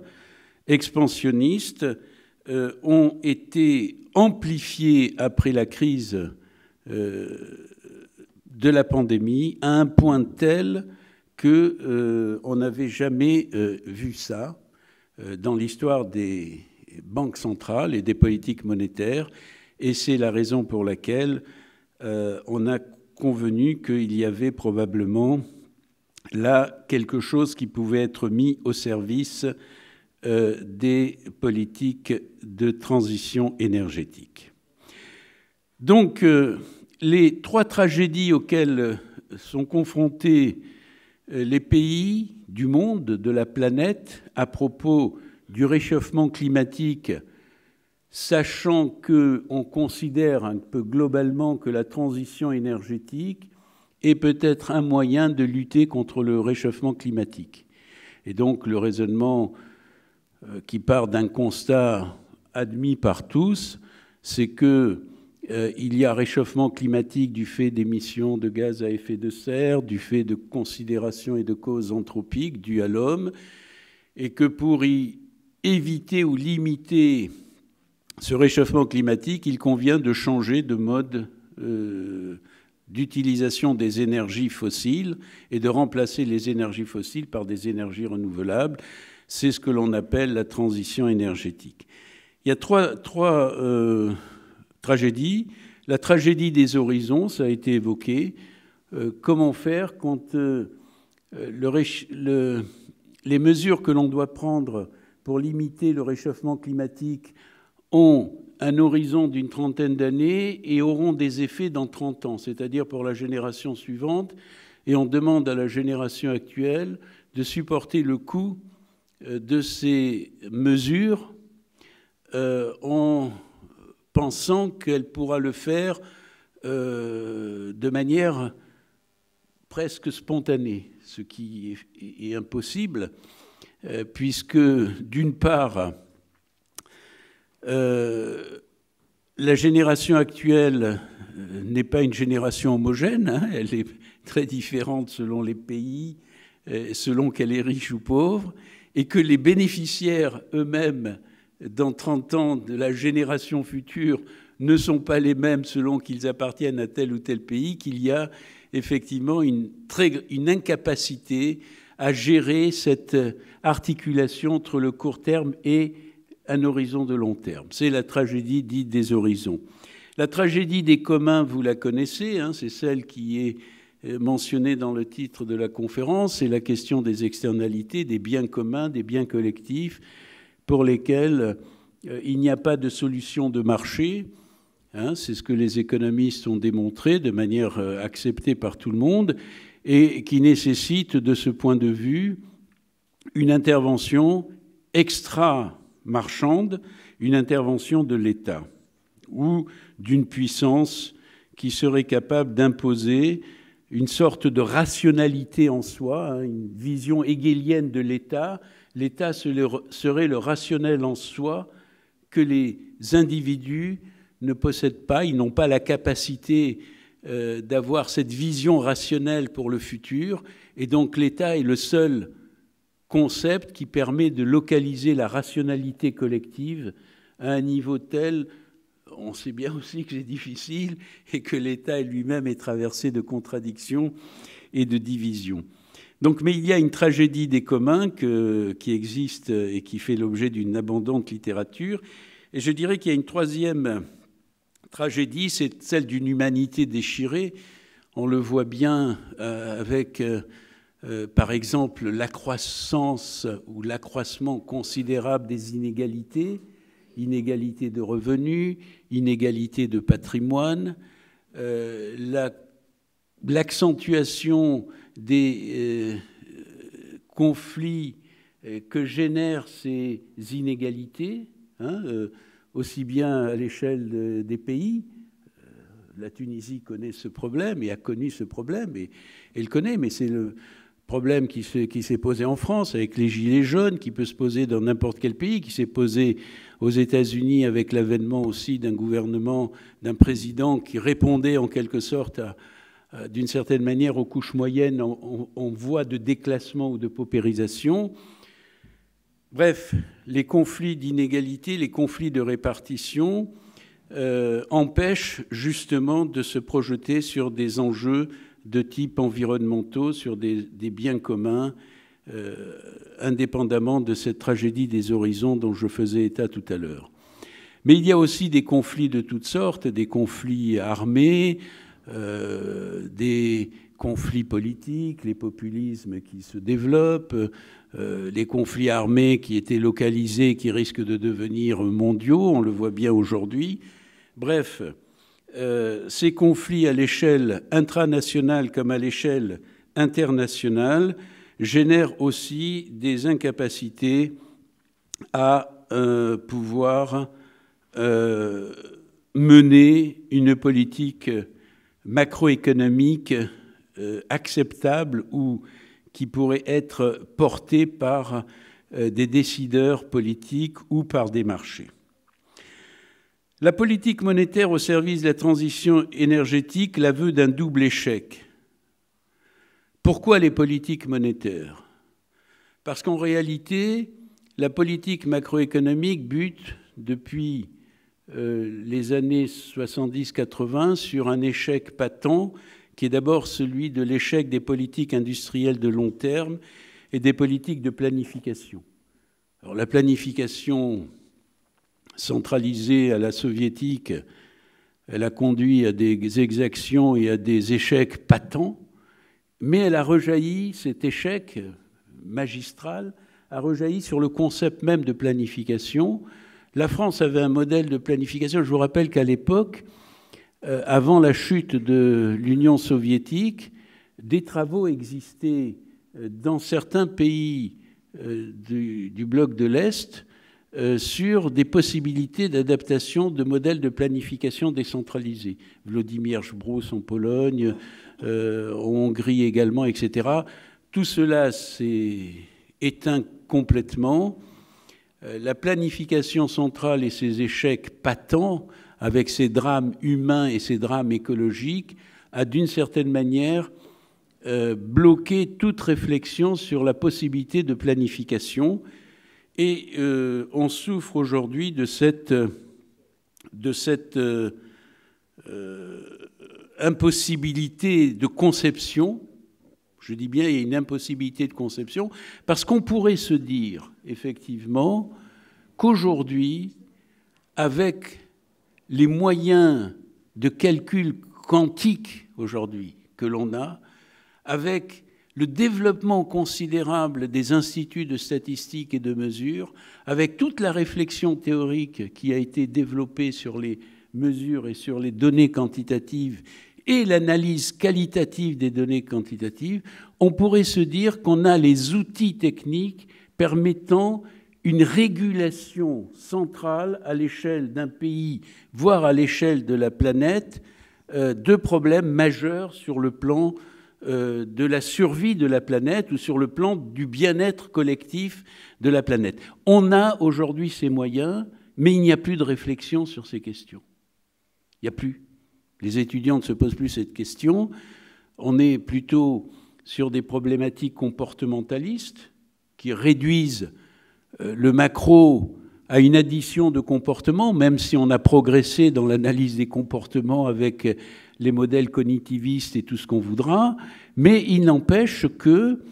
expansionnistes ont été amplifiées après la crise de la pandémie à un point tel qu'on n'avait jamais vu ça. dans l'histoire des banques centrales et des politiques monétaires, et c'est la raison pour laquelle on a convenu qu'il y avait probablement là quelque chose qui pouvait être mis au service des politiques de transition énergétique. Donc, les trois tragédies auxquelles sont confrontés les pays du monde, de la planète, à propos du réchauffement climatique, sachant qu'on considère un peu globalement que la transition énergétique est peut-être un moyen de lutter contre le réchauffement climatique. Et donc le raisonnement qui part d'un constat admis par tous, c'est que il y a réchauffement climatique du fait d'émissions de gaz à effet de serre, du fait de considérations et de causes anthropiques dues à l'homme, et que pour y éviter ou limiter ce réchauffement climatique, il convient de changer de mode d'utilisation des énergies fossiles et de remplacer les énergies fossiles par des énergies renouvelables. C'est ce que l'on appelle la transition énergétique. Il y a trois tragédie. La tragédie des horizons, ça a été évoqué. Comment faire quand les mesures que l'on doit prendre pour limiter le réchauffement climatique ont un horizon d'une trentaine d'années et auront des effets dans 30 ans, c'est-à-dire pour la génération suivante. Et on demande à la génération actuelle de supporter le coût de ces mesures en pensant qu'elle pourra le faire de manière presque spontanée, ce qui est impossible, puisque d'une part, la génération actuelle n'est pas une génération homogène, hein, elle est très différente selon les pays, selon qu'elle est riche ou pauvre, et que les bénéficiaires eux-mêmes dans 30 ans de la génération future ne sont pas les mêmes selon qu'ils appartiennent à tel ou tel pays, qu'il y a effectivement une incapacité à gérer cette articulation entre le court terme et un horizon de long terme. C'est la tragédie dite des horizons. La tragédie des communs, vous la connaissez, hein, c'est celle qui est mentionnée dans le titre de la conférence, c'est la question des externalités, des biens communs, des biens collectifs, pour lesquels il n'y a pas de solution de marché. Hein, c'est ce que les économistes ont démontré de manière acceptée par tout le monde et qui nécessite, de ce point de vue, une intervention extra-marchande, une intervention de l'État ou d'une puissance qui serait capable d'imposer une sorte de rationalité en soi, hein, une vision hegelienne de l'État. L'État serait le rationnel en soi que les individus ne possèdent pas. Ils n'ont pas la capacité d'avoir cette vision rationnelle pour le futur. Et donc l'État est le seul concept qui permet de localiser la rationalité collective à un niveau tel, on sait bien aussi que c'est difficile et que l'État lui-même est traversé de contradictions et de divisions. Donc, mais il y a une tragédie des communs qui existe et qui fait l'objet d'une abondante littérature. Et je dirais qu'il y a une troisième tragédie, c'est celle d'une humanité déchirée. On le voit bien avec, par exemple, l'accroissance ou l'accroissement considérable des inégalités, inégalités de revenus, inégalités de patrimoine, l'accentuation des conflits que génèrent ces inégalités, hein, aussi bien à l'échelle des pays. La Tunisie connaît ce problème et a connu ce problème et le connaît, mais c'est le problème qui s'est posé en France avec les Gilets jaunes, qui peut se poser dans n'importe quel pays, qui s'est posé aux États-Unis avec l'avènement aussi d'un gouvernement, d'un président qui répondait en quelque sorte d'une certaine manière aux couches moyennes en voie de déclassement ou de paupérisation. Bref, les conflits d'inégalité, les conflits de répartition empêchent justement de se projeter sur des enjeux de type environnementaux, sur des biens communs indépendamment de cette tragédie des horizons dont je faisais état tout à l'heure. Mais il y a aussi des conflits de toutes sortes, des conflits armés, des conflits politiques, les populismes qui se développent, les conflits armés qui étaient localisés, qui risquent de devenir mondiaux, on le voit bien aujourd'hui. Bref, ces conflits à l'échelle intranationale comme à l'échelle internationale génèrent aussi des incapacités à pouvoir mener une politique macroéconomique acceptable ou qui pourrait être portée par des décideurs politiques ou par des marchés. La politique monétaire au service de la transition énergétique la veut d'un double échec. Pourquoi les politiques monétaires? Parce qu'en réalité, la politique macroéconomique bute depuis les années 70-80 sur un échec patent qui est d'abord celui de l'échec des politiques industrielles de long terme et des politiques de planification. Alors, la planification centralisée à la soviétique, elle a conduit à des exactions et à des échecs patents, mais elle a rejailli, cet échec magistral, a rejailli sur le concept même de planification. La France avait un modèle de planification. Je vous rappelle qu'à l'époque, avant la chute de l'Union soviétique, des travaux existaient dans certains pays du bloc de l'Est sur des possibilités d'adaptation de modèles de planification décentralisés. Włodzimierz Brus en Pologne, en Hongrie également, etc. Tout cela s'est éteint complètement. La planification centrale et ses échecs patents, avec ses drames humains et ses drames écologiques, a d'une certaine manière bloqué toute réflexion sur la possibilité de planification. Et on souffre aujourd'hui de cette impossibilité de conception. Je dis bien, il y a une impossibilité de conception, parce qu'on pourrait se dire, effectivement, qu'aujourd'hui, avec les moyens de calcul quantique aujourd'hui que l'on a, avec le développement considérable des instituts de statistique et de mesure, avec toute la réflexion théorique qui a été développée sur les mesures et sur les données quantitatives et l'analyse qualitative des données quantitatives, on pourrait se dire qu'on a les outils techniques permettant une régulation centrale à l'échelle d'un pays, voire à l'échelle de la planète, de problèmes majeurs sur le plan de la survie de la planète ou sur le plan du bien-être collectif de la planète. On a aujourd'hui ces moyens, mais il n'y a plus de réflexion sur ces questions. Il n'y a plus. Les étudiants ne se posent plus cette question. On est plutôt sur des problématiques comportementalistes qui réduisent le macro à une addition de comportements, même si on a progressé dans l'analyse des comportements avec les modèles cognitivistes et tout ce qu'on voudra, mais il n'empêche que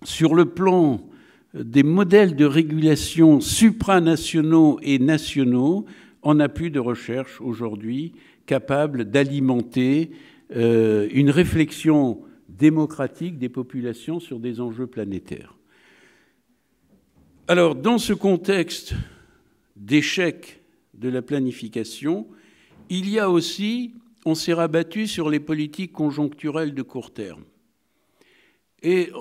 sur le plan des modèles de régulation supranationaux et nationaux, on n'a plus de recherche aujourd'hui capable d'alimenter une réflexion démocratique des populations sur des enjeux planétaires. Alors, dans ce contexte d'échec de la planification, il y a aussi, on s'est rabattu sur les politiques conjoncturelles de court terme. Et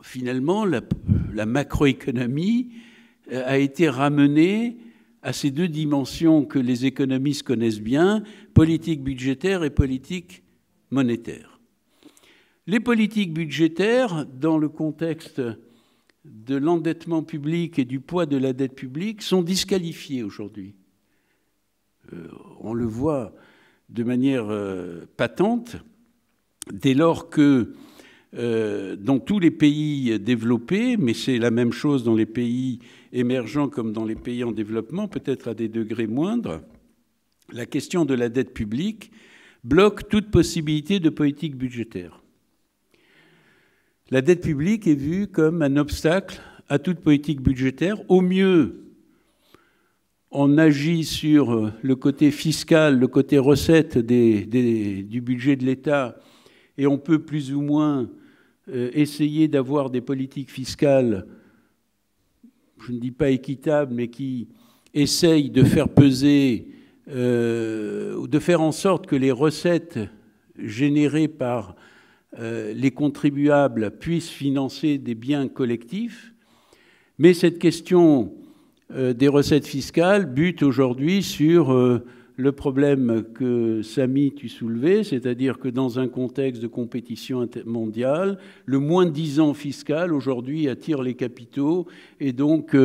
finalement, la macroéconomie a été ramenée à ces deux dimensions que les économistes connaissent bien, politique budgétaire et politique monétaire. Les politiques budgétaires, dans le contexte de l'endettement public et du poids de la dette publique, sont disqualifiées aujourd'hui. On le voit de manière patente, dès lors que dans tous les pays développés, mais c'est la même chose dans les pays émergents comme dans les pays en développement, peut-être à des degrés moindres, la question de la dette publique bloque toute possibilité de politique budgétaire. la dette publique est vue comme un obstacle à toute politique budgétaire. Au mieux, on agit sur le côté fiscal, le côté recette du budget de l'État, et on peut plus ou moins essayer d'avoir des politiques fiscales, je ne dis pas équitables, mais qui essayent de faire peser, de faire en sorte que les recettes générées par les contribuables puissent financer des biens collectifs. Mais cette question des recettes fiscales bute aujourd'hui sur le problème que Samy, tu soulevais, c'est-à-dire que dans un contexte de compétition mondiale, le moins-disant fiscal aujourd'hui attire les capitaux et donc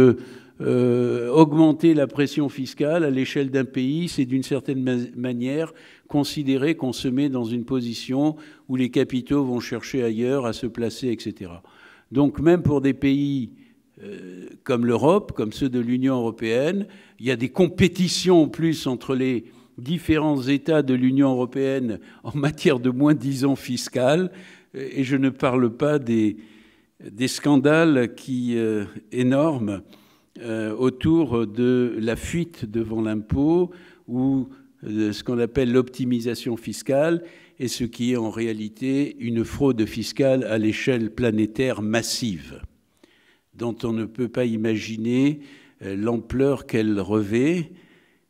augmenter la pression fiscale à l'échelle d'un pays, c'est d'une certaine manière considérer qu'on se met dans une position où les capitaux vont chercher ailleurs à se placer, etc. Donc même pour des pays comme l'Europe, comme ceux de l'Union européenne, il y a des compétitions en plus entre les différents États de l'Union européenne en matière de moins-disant fiscal, et je ne parle pas des scandales énormes autour de la fuite devant l'impôt ou de ce qu'on appelle l'optimisation fiscale, et ce qui est en réalité une fraude fiscale à l'échelle planétaire massive, dont on ne peut pas imaginer l'ampleur qu'elle revêt.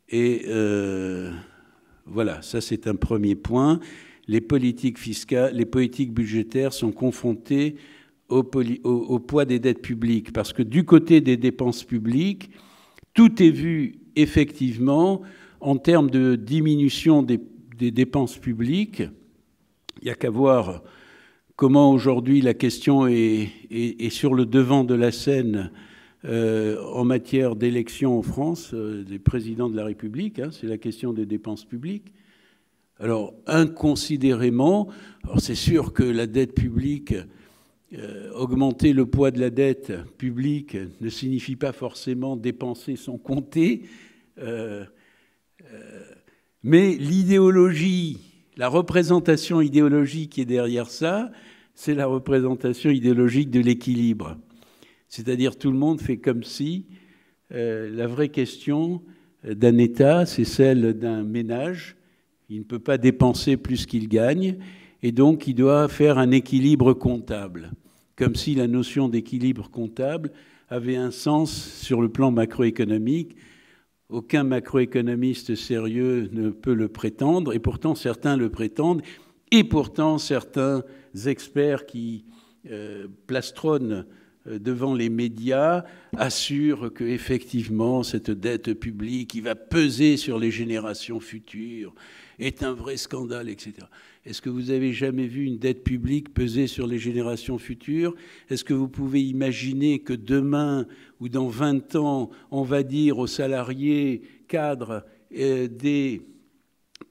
Et voilà, ça c'est un premier point. Les politiques fiscales, les politiques budgétaires sont confrontées au poids des dettes publiques, parce que du côté des dépenses publiques, tout est vu effectivement en termes de diminution des dépenses publiques. Il n'y a qu'à voir comment aujourd'hui la question est sur le devant de la scène en matière d'élection en France des présidents de la République, hein, c'est la question des dépenses publiques. Alors, inconsidérément, alors c'est sûr que la dette publique, augmenter le poids de la dette publique ne signifie pas forcément dépenser sans compter, mais l'idéologie, la représentation idéologique qui est derrière ça, c'est la représentation idéologique de l'équilibre. C'est-à-dire tout le monde fait comme si la vraie question d'un État, c'est celle d'un ménage. Il ne peut pas dépenser plus qu'il gagne, et donc il doit faire un équilibre comptable, comme si la notion d'équilibre comptable avait un sens sur le plan macroéconomique. Aucun macroéconomiste sérieux ne peut le prétendre, et pourtant certains le prétendent, et pourtant certains experts qui plastronnent devant les médias assurent qu'effectivement cette dette publique qui va peser sur les générations futures est un vrai scandale, etc. Est-ce que vous avez jamais vu une dette publique peser sur les générations futures? Est-ce que vous pouvez imaginer que demain ou dans 20 ans, on va dire aux salariés cadres des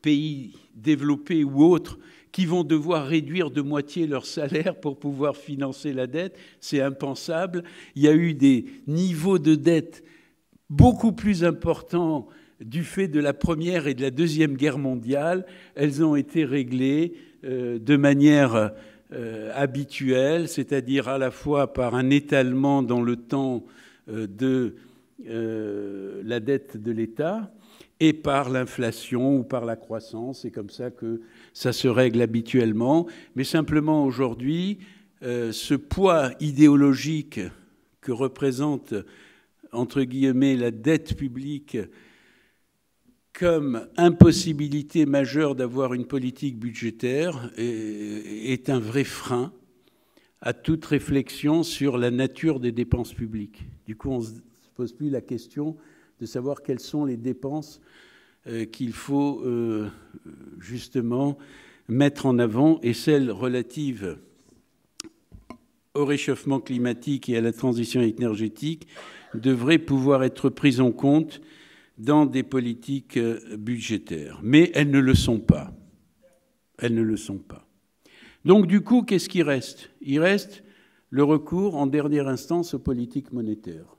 pays développés ou autres qui vont devoir réduire de moitié leur salaire pour pouvoir financer la dette? C'est impensable. Il y a eu des niveaux de dette beaucoup plus importants du fait de la Première et de la Deuxième Guerre mondiale. Elles ont été réglées de manière habituelle, c'est-à-dire à la fois par un étalement dans le temps de la dette de l'État et par l'inflation ou par la croissance. C'est comme ça que ça se règle habituellement. Mais simplement aujourd'hui, ce poids idéologique que représente, entre guillemets, la dette publique comme impossibilité majeure d'avoir une politique budgétaire est un vrai frein à toute réflexion sur la nature des dépenses publiques. Du coup, on ne se pose plus la question de savoir quelles sont les dépenses qu'il faut justement mettre en avant, et celles relatives au réchauffement climatique et à la transition énergétique devraient pouvoir être prises en compte dans des politiques budgétaires. Mais elles ne le sont pas. Elles ne le sont pas. Donc du coup, qu'est-ce qui reste? Il reste le recours en dernière instance aux politiques monétaires.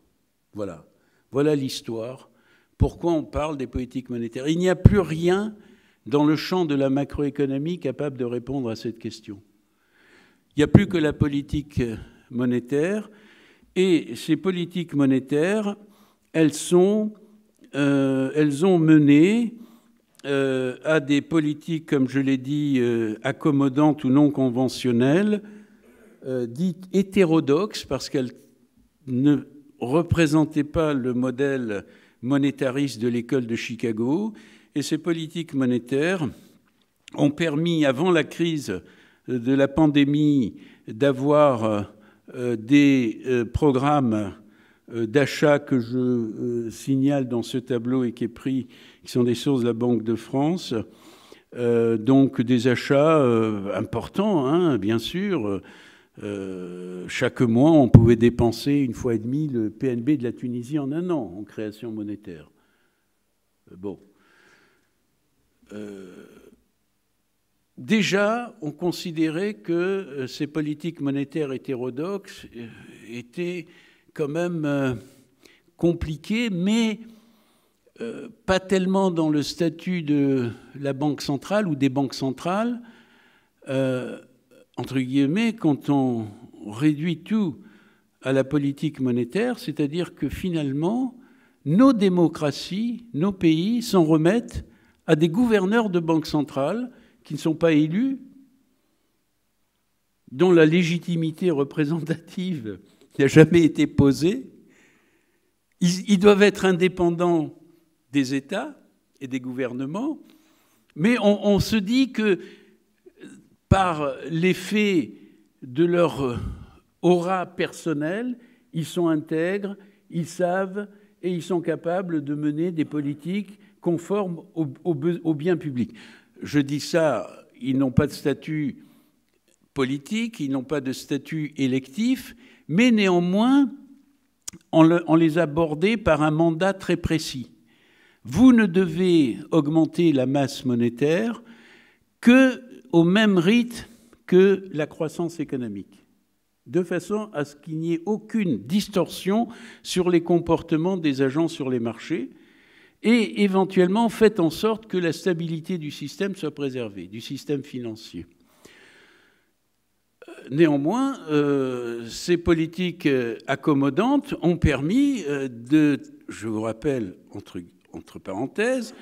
Voilà. Voilà l'histoire. Pourquoi on parle des politiques monétaires? Il n'y a plus rien dans le champ de la macroéconomie capable de répondre à cette question. Il n'y a plus que la politique monétaire. Et ces politiques monétaires, elles ont mené à des politiques, comme je l'ai dit, accommodantes ou non conventionnelles, dites hétérodoxes, parce qu'elles ne représentaient pas le modèle monétariste de l'école de Chicago. Et ces politiques monétaires ont permis, avant la crise de la pandémie, d'avoir des programmes d'achat que je signale dans ce tableau et qui est pris, qui sont des sources de la Banque de France. Donc des achats importants, hein, bien sûr. Chaque mois, on pouvait dépenser 1,5 fois le PNB de la Tunisie en un an en création monétaire. Bon. Déjà, on considérait que ces politiques monétaires hétérodoxes étaient quand même compliquées, mais pas tellement dans le statut de la Banque centrale ou des banques centrales. Entre guillemets, quand on réduit tout à la politique monétaire, c'est-à-dire que finalement, nos démocraties, nos pays s'en remettent à des gouverneurs de banques centrales qui ne sont pas élus, dont la légitimité représentative n'a jamais été posée. Ils doivent être indépendants des États et des gouvernements, mais on se dit que par l'effet de leur aura personnelle, ils sont intègres, ils savent et ils sont capables de mener des politiques conformes au bien public. Je dis ça, ils n'ont pas de statut politique, ils n'ont pas de statut électif, mais néanmoins, on les a bordés par un mandat très précis. Vous ne devez augmenter la masse monétaire qu'au même rythme que la croissance économique, de façon à ce qu'il n'y ait aucune distorsion sur les comportements des agents sur les marchés, et éventuellement faites en sorte que la stabilité du système soit préservée, du système financier. Néanmoins, ces politiques accommodantes ont permis de, je vous rappelle, entre parenthèses,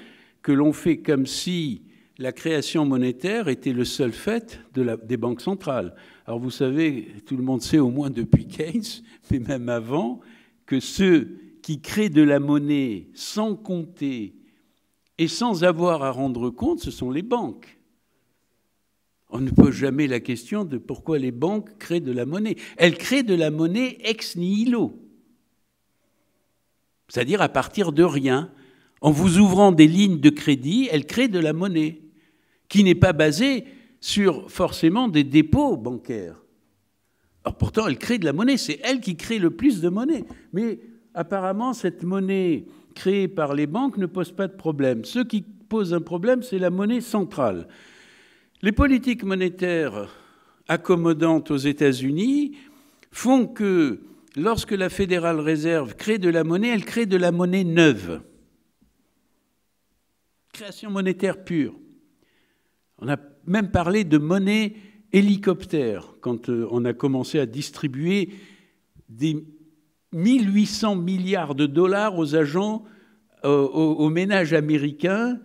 que l'on fait comme si la création monétaire était le seul fait des banques centrales. Alors vous savez, tout le monde sait au moins depuis Keynes, mais même avant, que ceux qui créent de la monnaie sans compter et sans avoir à rendre compte, ce sont les banques. On ne pose jamais la question de pourquoi les banques créent de la monnaie. Elles créent de la monnaie ex nihilo, c'est-à-dire à partir de rien. En vous ouvrant des lignes de crédit, elles créent de la monnaie qui n'est pas basée sur forcément des dépôts bancaires. Alors pourtant, elles créent de la monnaie, c'est elles qui créent le plus de monnaie. Mais apparemment, cette monnaie créée par les banques ne pose pas de problème. Ce qui pose un problème, c'est la monnaie centrale. Les politiques monétaires accommodantes aux États-Unis font que lorsque la Fédérale Réserve crée de la monnaie, elle crée de la monnaie neuve. Création monétaire pure. On a même parlé de monnaie hélicoptère quand on a commencé à distribuer des 1800 milliards de dollars aux agents, aux ménages américains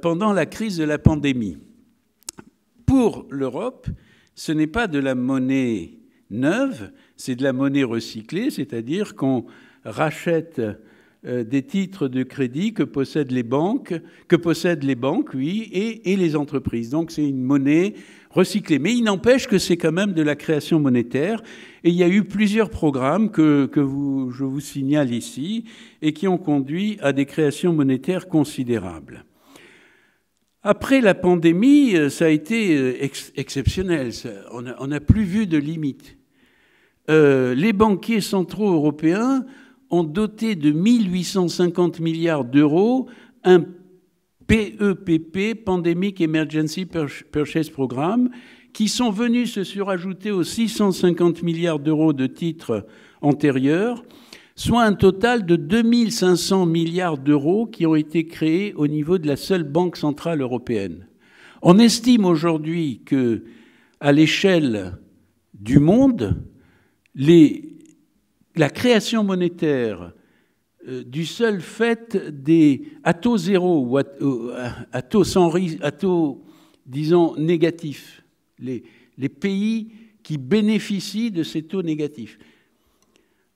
pendant la crise de la pandémie. Pour l'Europe, ce n'est pas de la monnaie neuve, c'est de la monnaie recyclée, c'est-à-dire qu'on rachète des titres de crédit que possèdent les banques, oui, et les entreprises. Donc c'est une monnaie recyclée. Mais il n'empêche que c'est quand même de la création monétaire. Et il y a eu plusieurs programmes que je vous signale ici et qui ont conduit à des créations monétaires considérables. Après la pandémie, ça a été exceptionnel. On n'a plus vu de limite. Les banquiers centraux européens ont doté de 1850 milliards d'euros un PEPP, Pandemic Emergency Purchase Programme, qui sont venus se surajouter aux 650 milliards d'euros de titres antérieurs, soit un total de 2500 milliards d'euros qui ont été créés au niveau de la seule Banque centrale européenne. On estime aujourd'hui qu'à l'échelle du monde, la création monétaire du seul fait à taux zéro ou à taux sans risque, à taux, disons, négatif, les pays qui bénéficient de ces taux négatifs.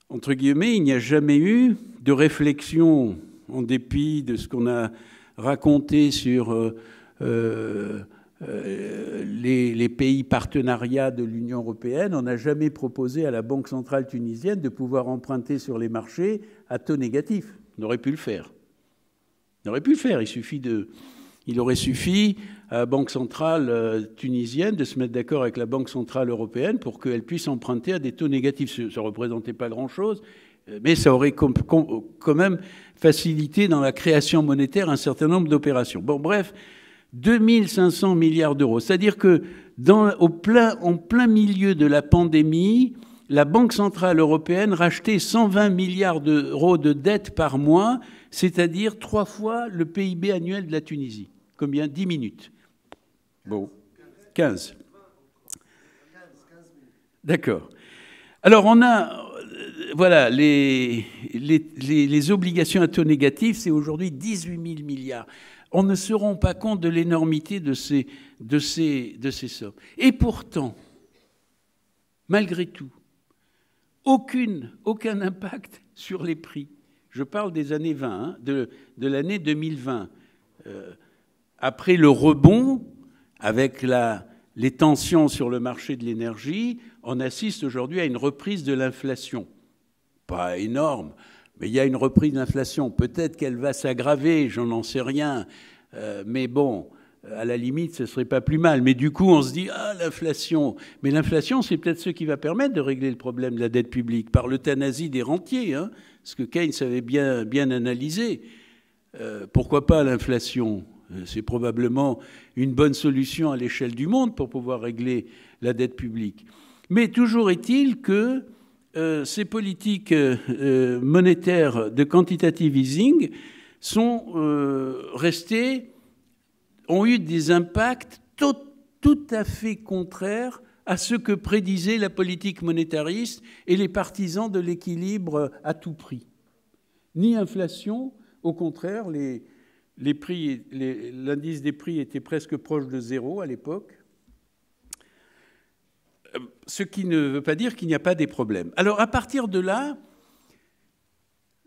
Entre guillemets, il n'y a jamais eu de réflexion, en dépit de ce qu'on a raconté sur les pays partenariats de l'Union européenne. On n'a jamais proposé à la Banque centrale tunisienne de pouvoir emprunter sur les marchés à taux négatif. On aurait pu le faire. On aurait pu le faire. Il aurait suffi à la Banque centrale tunisienne de se mettre d'accord avec la Banque centrale européenne pour qu'elle puisse emprunter à des taux négatifs. Ça ne représentait pas grand-chose, mais ça aurait quand même facilité dans la création monétaire un certain nombre d'opérations. Bon, bref, 2500 milliards d'euros. C'est-à-dire que en plein milieu de la pandémie, la Banque centrale européenne rachetait 120 milliards d'euros de dettes par mois, c'est-à-dire 3 fois le PIB annuel de la Tunisie. Combien? 10 minutes. Bon, 15. D'accord. Alors, on a, voilà, les obligations à taux négatif, c'est aujourd'hui 18 000 milliards. On ne se rend pas compte de l'énormité de ces sommes. Et pourtant, malgré tout, aucun impact sur les prix. Je parle des années 20, hein, de l'année 2020. Après le rebond, avec les tensions sur le marché de l'énergie, on assiste aujourd'hui à une reprise de l'inflation. Pas énorme, mais il y a une reprise de l'inflation. Peut-être qu'elle va s'aggraver, j'en n'en sais rien. Mais bon, à la limite, ce ne serait pas plus mal. Mais du coup, on se dit, ah, l'inflation. Mais l'inflation, c'est peut-être ce qui va permettre de régler le problème de la dette publique par l'euthanasie des rentiers, hein, ce que Keynes avait bien analysé. Pourquoi pas l'inflation ? C'est probablement une bonne solution à l'échelle du monde pour pouvoir régler la dette publique. Mais toujours est-il que ces politiques monétaires de quantitative easing ont eu des impacts tout à fait contraires à ce que prédisait la politique monétariste et les partisans de l'équilibre à tout prix. Ni inflation, au contraire, l'indice des prix était presque proche de zéro à l'époque, ce qui ne veut pas dire qu'il n'y a pas des problèmes. Alors, à partir de là,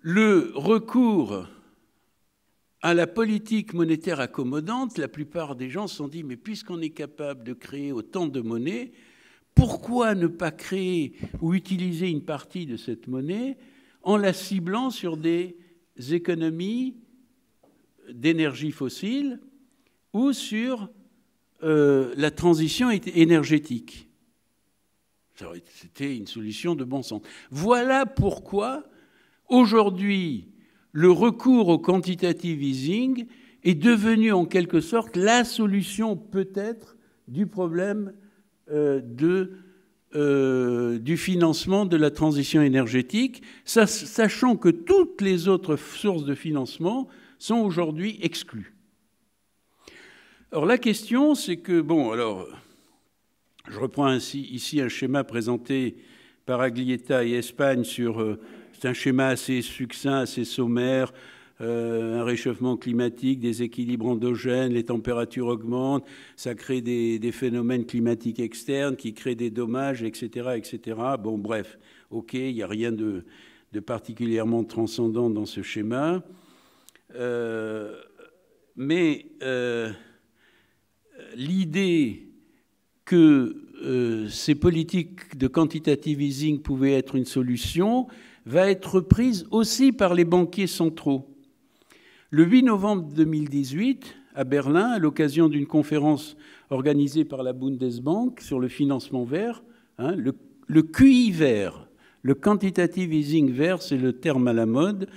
le recours à la politique monétaire accommodante, la plupart des gens se sont dit, mais puisqu'on est capable de créer autant de monnaie, pourquoi ne pas créer ou utiliser une partie de cette monnaie en la ciblant sur des économies d'énergie fossile ou sur la transition énergétique. C'était une solution de bon sens. Voilà pourquoi, aujourd'hui, le recours au quantitative easing est devenu en quelque sorte la solution peut-être du problème du financement de la transition énergétique, sachant que toutes les autres sources de financement sont aujourd'hui exclues. Alors la question, c'est que, bon, alors, je reprends ici un schéma présenté par Aglietta et Espagne sur... C'est un schéma assez succinct, assez sommaire, un réchauffement climatique, des équilibres endogènes, les températures augmentent, ça crée des phénomènes climatiques externes qui créent des dommages, etc., etc. Bon, bref, OK, il n'y a rien de particulièrement transcendant dans ce schéma. Mais l'idée que ces politiques de quantitative easing pouvaient être une solution va être prise aussi par les banquiers centraux. Le 8 novembre 2018, à Berlin, à l'occasion d'une conférence organisée par la Bundesbank sur le financement vert, hein, le QI vert, le quantitative easing vert, c'est le terme à la mode,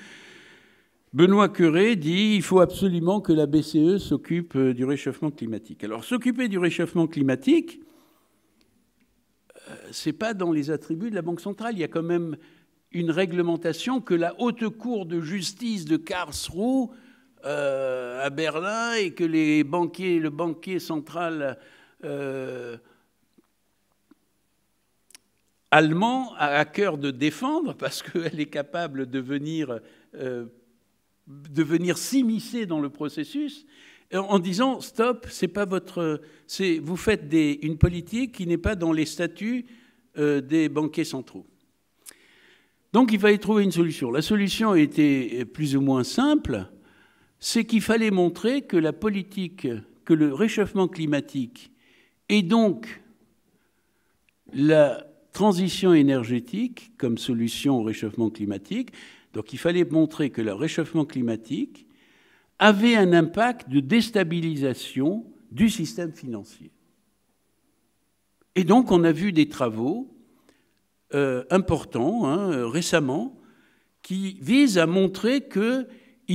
Benoît Cœuré dit il faut absolument que la BCE s'occupe du réchauffement climatique. Alors, s'occuper du réchauffement climatique, ce n'est pas dans les attributs de la Banque centrale. Il y a quand même une réglementation que la Haute Cour de justice de Karlsruhe à Berlin et que le banquier central allemand a à cœur de défendre parce qu'elle est capable de venir s'immiscer dans le processus en disant stop, c'est pas votre, vous faites une politique qui n'est pas dans les statuts des banquiers centraux. Donc il fallait trouver une solution. La solution était plus ou moins simple, c'est qu'il fallait montrer que la politique, que le réchauffement climatique et donc la transition énergétique comme solution au réchauffement climatique, donc il fallait montrer que le réchauffement climatique avait un impact de déstabilisation du système financier. Et donc on a vu des travaux importants récemment qui visent à montrer qu'il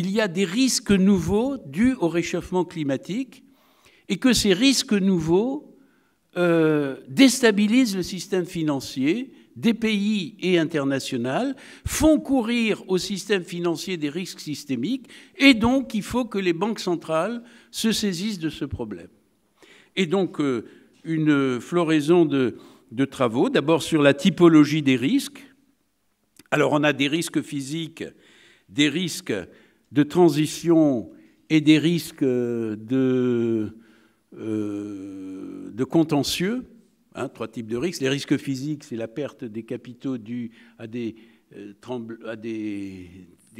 y a des risques nouveaux dus au réchauffement climatique et que ces risques nouveaux déstabilisent le système financier des pays et international, font courir au système financier des risques systémiques, et donc il faut que les banques centrales se saisissent de ce problème. Et donc une floraison de travaux, d'abord sur la typologie des risques. Alors on a des risques physiques, des risques de transition et des risques de contentieux. Trois types de risques. Les risques physiques, c'est la perte des capitaux dus à des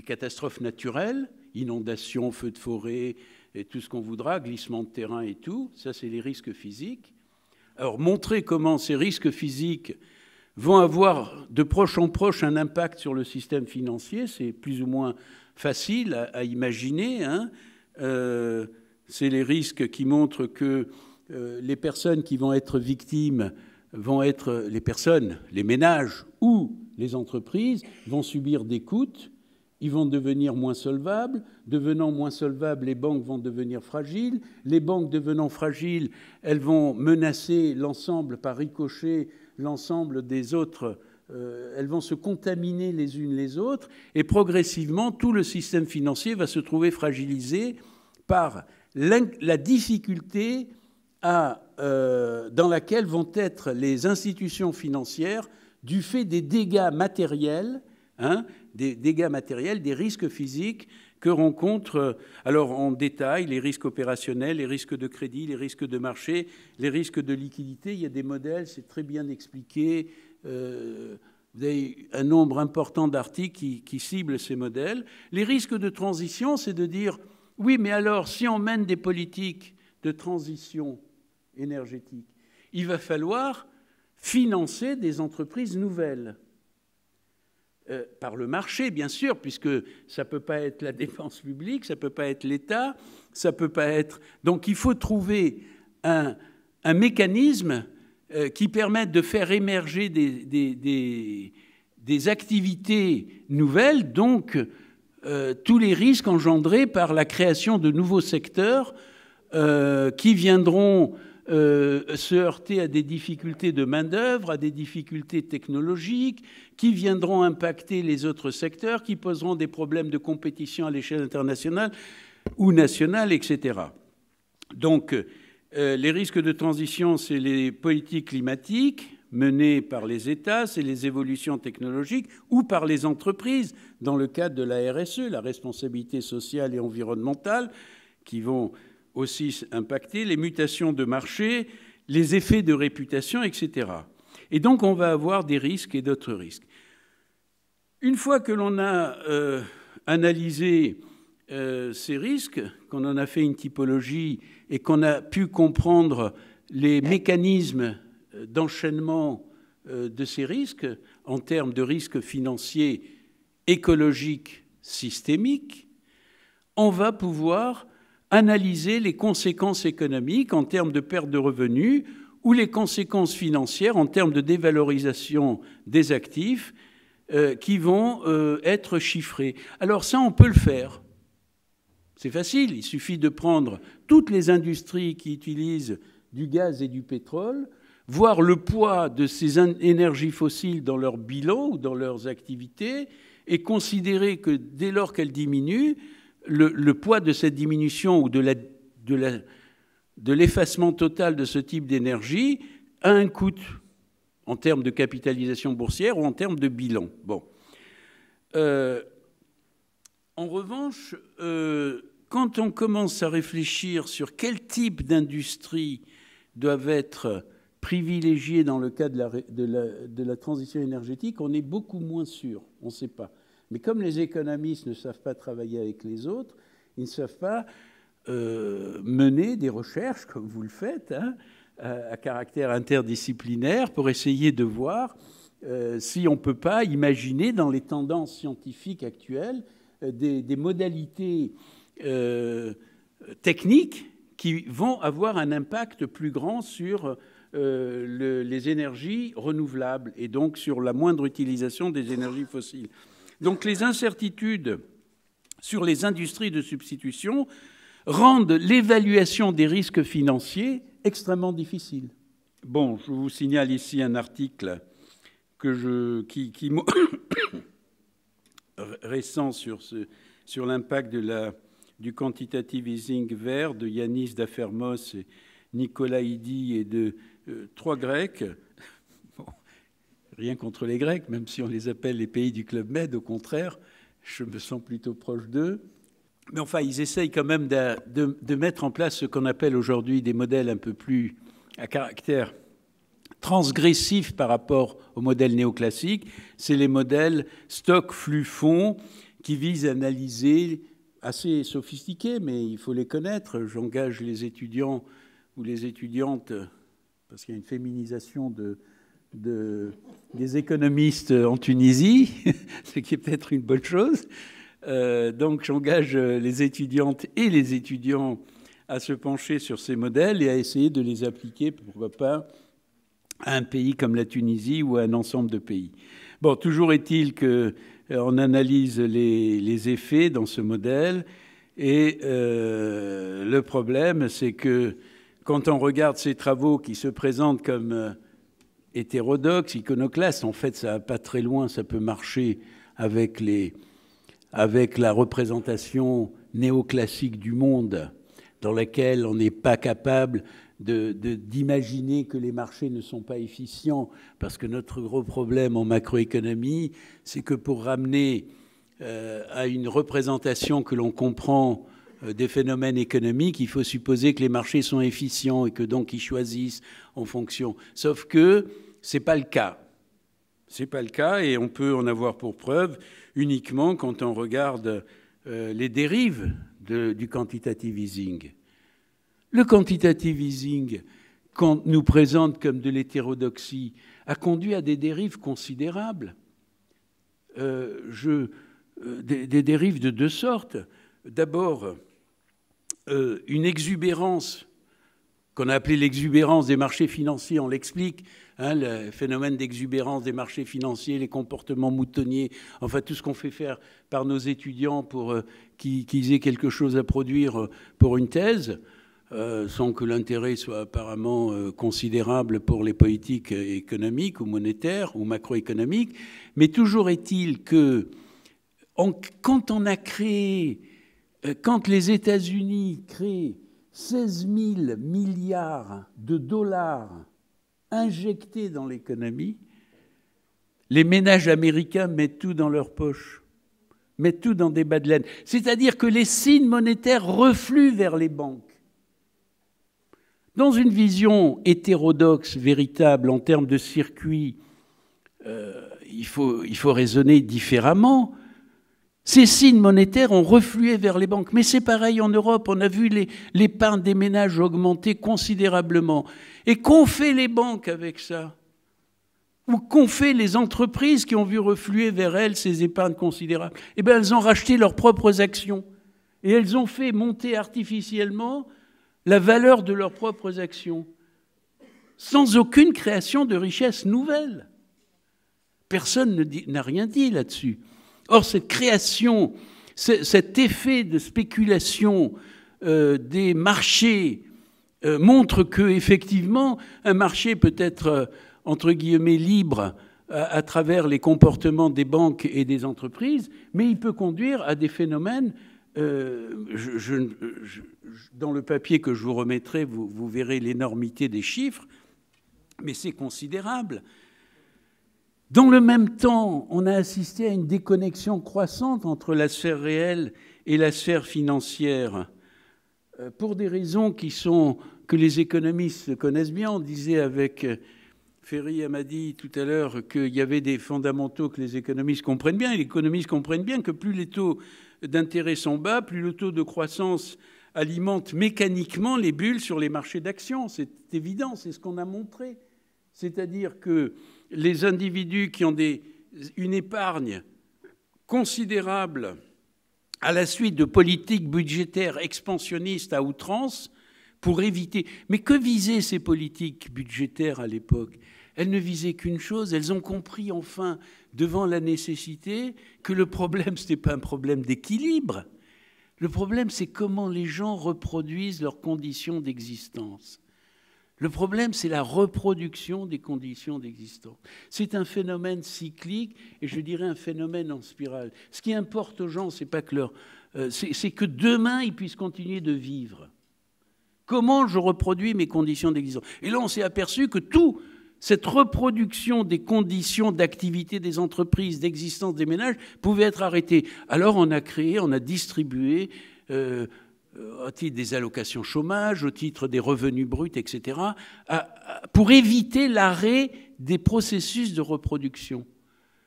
catastrophes naturelles, inondations, feux de forêt, et tout ce qu'on voudra, glissement de terrain et tout. Ça, c'est les risques physiques. Alors, montrer comment ces risques physiques vont avoir de proche en proche un impact sur le système financier, c'est plus ou moins facile à imaginer. C'est les risques qui montrent que les personnes qui vont être victimes vont être les personnes, les ménages ou les entreprises vont subir des coûts, ils vont devenir moins solvables. Devenant moins solvables, les banques vont devenir fragiles. Les banques devenant fragiles, elles vont menacer l'ensemble par ricochet, l'ensemble des autres. Elles vont se contaminer les unes les autres. Et progressivement, tout le système financier va se trouver fragilisé par la difficulté dans laquelle vont être les institutions financières du fait des dégâts matériels, des risques physiques que rencontrent, alors en détail, les risques opérationnels, les risques de crédit, les risques de marché, les risques de liquidité. Il y a des modèles, c'est très bien expliqué. Vous avez un nombre important d'articles qui ciblent ces modèles. Les risques de transition, c'est de dire, oui, mais alors, si on mène des politiques de transition énergétique, il va falloir financer des entreprises nouvelles. Par le marché, bien sûr, puisque ça ne peut pas être la dépense publique, ça ne peut pas être l'État, ça ne peut pas être... Donc il faut trouver un mécanisme qui permette de faire émerger des activités nouvelles, donc tous les risques engendrés par la création de nouveaux secteurs qui viendront se heurter à des difficultés de main-d'œuvre, à des difficultés technologiques, qui viendront impacter les autres secteurs, qui poseront des problèmes de compétition à l'échelle internationale ou nationale, etc. Donc, les risques de transition, c'est les politiques climatiques menées par les États, c'est les évolutions technologiques ou par les entreprises, dans le cadre de la RSE, la responsabilité sociale et environnementale, qui vont aussi impacter les mutations de marché, les effets de réputation, etc. Et donc, on va avoir des risques et d'autres risques. Une fois que l'on a analysé ces risques, qu'on en a fait une typologie et qu'on a pu comprendre les mécanismes d'enchaînement de ces risques en termes de risques financiers, écologiques, systémiques, on va pouvoir analyser les conséquences économiques en termes de perte de revenus ou les conséquences financières en termes de dévalorisation des actifs qui vont être chiffrées. Alors ça, on peut le faire. C'est facile, il suffit de prendre toutes les industries qui utilisent du gaz et du pétrole, voir le poids de ces énergies fossiles dans leur bilan ou dans leurs activités et considérer que dès lors qu'elles diminuent, le poids de cette diminution ou de l'effacement total de ce type d'énergie a un coût. en termes de capitalisation boursière ou en termes de bilan. Bon. En revanche, quand on commence à réfléchir sur quel type d'industrie doivent être privilégiées dans le cas de la transition énergétique, on est beaucoup moins sûr, on ne sait pas. Mais comme les économistes ne savent pas travailler avec les autres, ils ne savent pas mener des recherches, comme vous le faites, hein, à caractère interdisciplinaire, pour essayer de voir si on ne peut pas imaginer dans les tendances scientifiques actuelles des modalités techniques qui vont avoir un impact plus grand sur les énergies renouvelables et donc sur la moindre utilisation des énergies fossiles. Donc les incertitudes sur les industries de substitution rendent l'évaluation des risques financiers extrêmement difficile. Bon, je vous signale ici un article récent sur l'impact du quantitative easing vert de Yanis Dafermos et Nicolas Idi et de 3 Grecs. Bon, rien contre les Grecs, même si on les appelle les pays du Club Med, au contraire, je me sens plutôt proche d'eux. Mais enfin, ils essayent quand même de mettre en place ce qu'on appelle aujourd'hui des modèles un peu plus à caractère transgressif par rapport au modèle néoclassique. C'est les modèles stock, flux, fonds qui visent à analyser, assez sophistiqués, mais il faut les connaître. J'engage les étudiants ou les étudiantes, parce qu'il y a une féminisation des économistes en Tunisie, ce qui est peut-être une bonne chose. Donc j'engage les étudiantes et les étudiants à se pencher sur ces modèles et à essayer de les appliquer, pourquoi pas, à un pays comme la Tunisie ou à un ensemble de pays. Bon, toujours est-il qu'on analyse les effets dans ce modèle et le problème, c'est que quand on regarde ces travaux qui se présentent comme hétérodoxes, iconoclastes, en fait, ça va pas très loin, ça peut marcher avec la représentation néoclassique du monde, dans laquelle on n'est pas capable d'imaginer que les marchés ne sont pas efficients, parce que notre gros problème en macroéconomie, c'est que pour ramener à une représentation que l'on comprend des phénomènes économiques, il faut supposer que les marchés sont efficients et que donc ils choisissent en fonction. Sauf que ce n'est pas le cas. Ce n'est pas le cas et on peut en avoir pour preuve uniquement quand on regarde les dérives du quantitative easing. Le quantitative easing, qu'on nous présente comme de l'hétérodoxie, a conduit à des dérives considérables. Des dérives de 2 sortes. D'abord, une exubérance qu'on a appelée l'exubérance des marchés financiers, on l'explique, hein, le phénomène d'exubérance des marchés financiers, les comportements moutonniers, enfin tout ce qu'on fait faire par nos étudiants pour qu'ils aient quelque chose à produire pour une thèse, sans que l'intérêt soit apparemment considérable pour les politiques économiques ou monétaires ou macroéconomiques. Mais toujours est-il que quand les États-Unis créent 16 000 milliards de dollars injectés dans l'économie, les ménages américains mettent tout dans leur poche, mettent tout dans des bas de laine. C'est-à-dire que les signes monétaires refluent vers les banques. Dans une vision hétérodoxe, véritable, en termes de circuit, il faut raisonner différemment. Ces signes monétaires ont reflué vers les banques. Mais c'est pareil en Europe. On a vu l'épargne des ménages augmenter considérablement. Et qu'ont fait les banques avec ça? Ou qu'ont fait les entreprises qui ont vu refluer vers elles ces épargnes considérables? Eh bien, elles ont racheté leurs propres actions. Et elles ont fait monter artificiellement la valeur de leurs propres actions, sans aucune création de richesse nouvelle. Personne n'a rien dit là-dessus. Or, cette création, cet effet de spéculation des marchés montre que, effectivement, un marché peut être, entre guillemets, libre à travers les comportements des banques et des entreprises, mais il peut conduire à des phénomènes. Dans le papier que je vous remettrai, vous verrez l'énormité des chiffres, mais c'est considérable. Dans le même temps, on a assisté à une déconnexion croissante entre la sphère réelle et la sphère financière, pour des raisons que les économistes connaissent bien. On disait avec Ferry Hamadi tout à l'heure qu'il y avait des fondamentaux que les économistes comprennent bien. Et les économistes comprennent bien que plus les taux d'intérêt sont bas, plus le taux de croissance alimente mécaniquement les bulles sur les marchés d'actions. C'est évident, c'est ce qu'on a montré. C'est-à-dire que les individus qui ont une épargne considérable à la suite de politiques budgétaires expansionnistes à outrance pour éviter... Mais que visaient ces politiques budgétaires à l'époque? Elles ne visaient qu'une chose, elles ont compris enfin, devant la nécessité, que le problème, ce n'était pas un problème d'équilibre. Le problème, c'est comment les gens reproduisent leurs conditions d'existence. Le problème, c'est la reproduction des conditions d'existence. C'est un phénomène cyclique et je dirais un phénomène en spirale. Ce qui importe aux gens, c'est pas que c'est que demain, ils puissent continuer de vivre. Comment je reproduis mes conditions d'existence? Et là, on s'est aperçu que cette reproduction des conditions d'activité des entreprises, d'existence des ménages, pouvait être arrêtée. Alors, on a distribué... au titre des allocations chômage, au titre des revenus bruts, etc., pour éviter l'arrêt des processus de reproduction.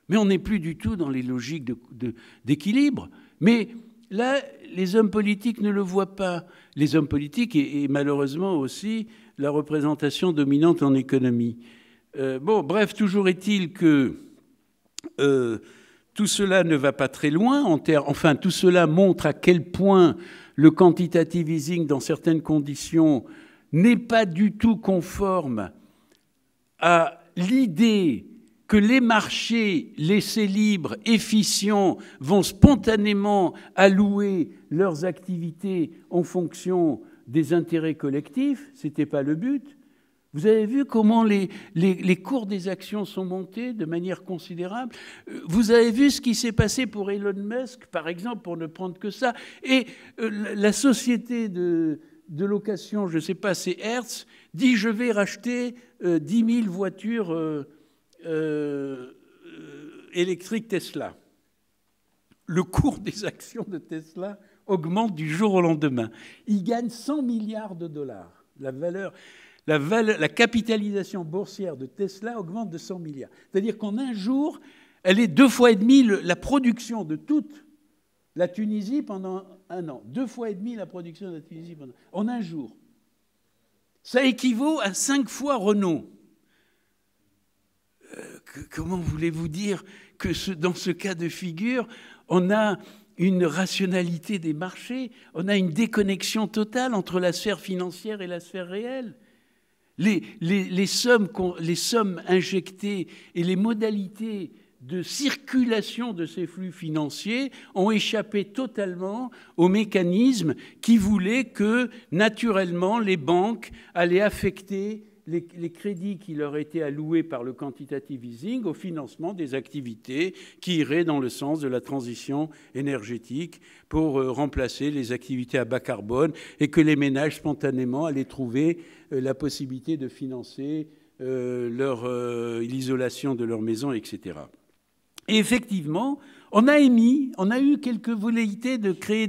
Mais on n'est plus du tout dans les logiques d'équilibre. Mais là, les hommes politiques ne le voient pas. Les hommes politiques et malheureusement aussi la représentation dominante en économie. Bref, toujours est-il que tout cela ne va pas très loin. Enfin, tout cela montre à quel point le quantitative easing, dans certaines conditions, n'est pas du tout conforme à l'idée que les marchés laissés libres, efficients, vont spontanément allouer leurs activités en fonction des intérêts collectifs. Ce n'était pas le but. Vous avez vu comment les cours des actions sont montés de manière considérable. Vous avez vu ce qui s'est passé pour Elon Musk, par exemple, pour ne prendre que ça. Et la société de location, je ne sais pas, c'est Hertz, dit « je vais racheter 10 000 voitures électriques Tesla ». Le cours des actions de Tesla augmente du jour au lendemain. Il gagne 100 milliards de dollars. La capitalisation boursière de Tesla augmente de 100 milliards. C'est-à-dire qu'en un jour, elle est 2,5 fois la production de toute la Tunisie pendant un an. 2,5 fois la production de la Tunisie en un jour. Ça équivaut à 5 fois Renault. Comment voulez-vous dire que dans ce cas de figure, on a une rationalité des marchés, on a une déconnexion totale entre la sphère financière et la sphère réelle? Les sommes injectées et les modalités de circulation de ces flux financiers ont échappé totalement au mécanisme qui voulait que, naturellement, les banques allaient affecter les crédits qui leur étaient alloués par le quantitative easing au financement des activités qui iraient dans le sens de la transition énergétique pour remplacer les activités à bas carbone et que les ménages spontanément allaient trouver la possibilité de financer l'isolation de leur maison, etc. Et effectivement, on a eu quelques velléités de créer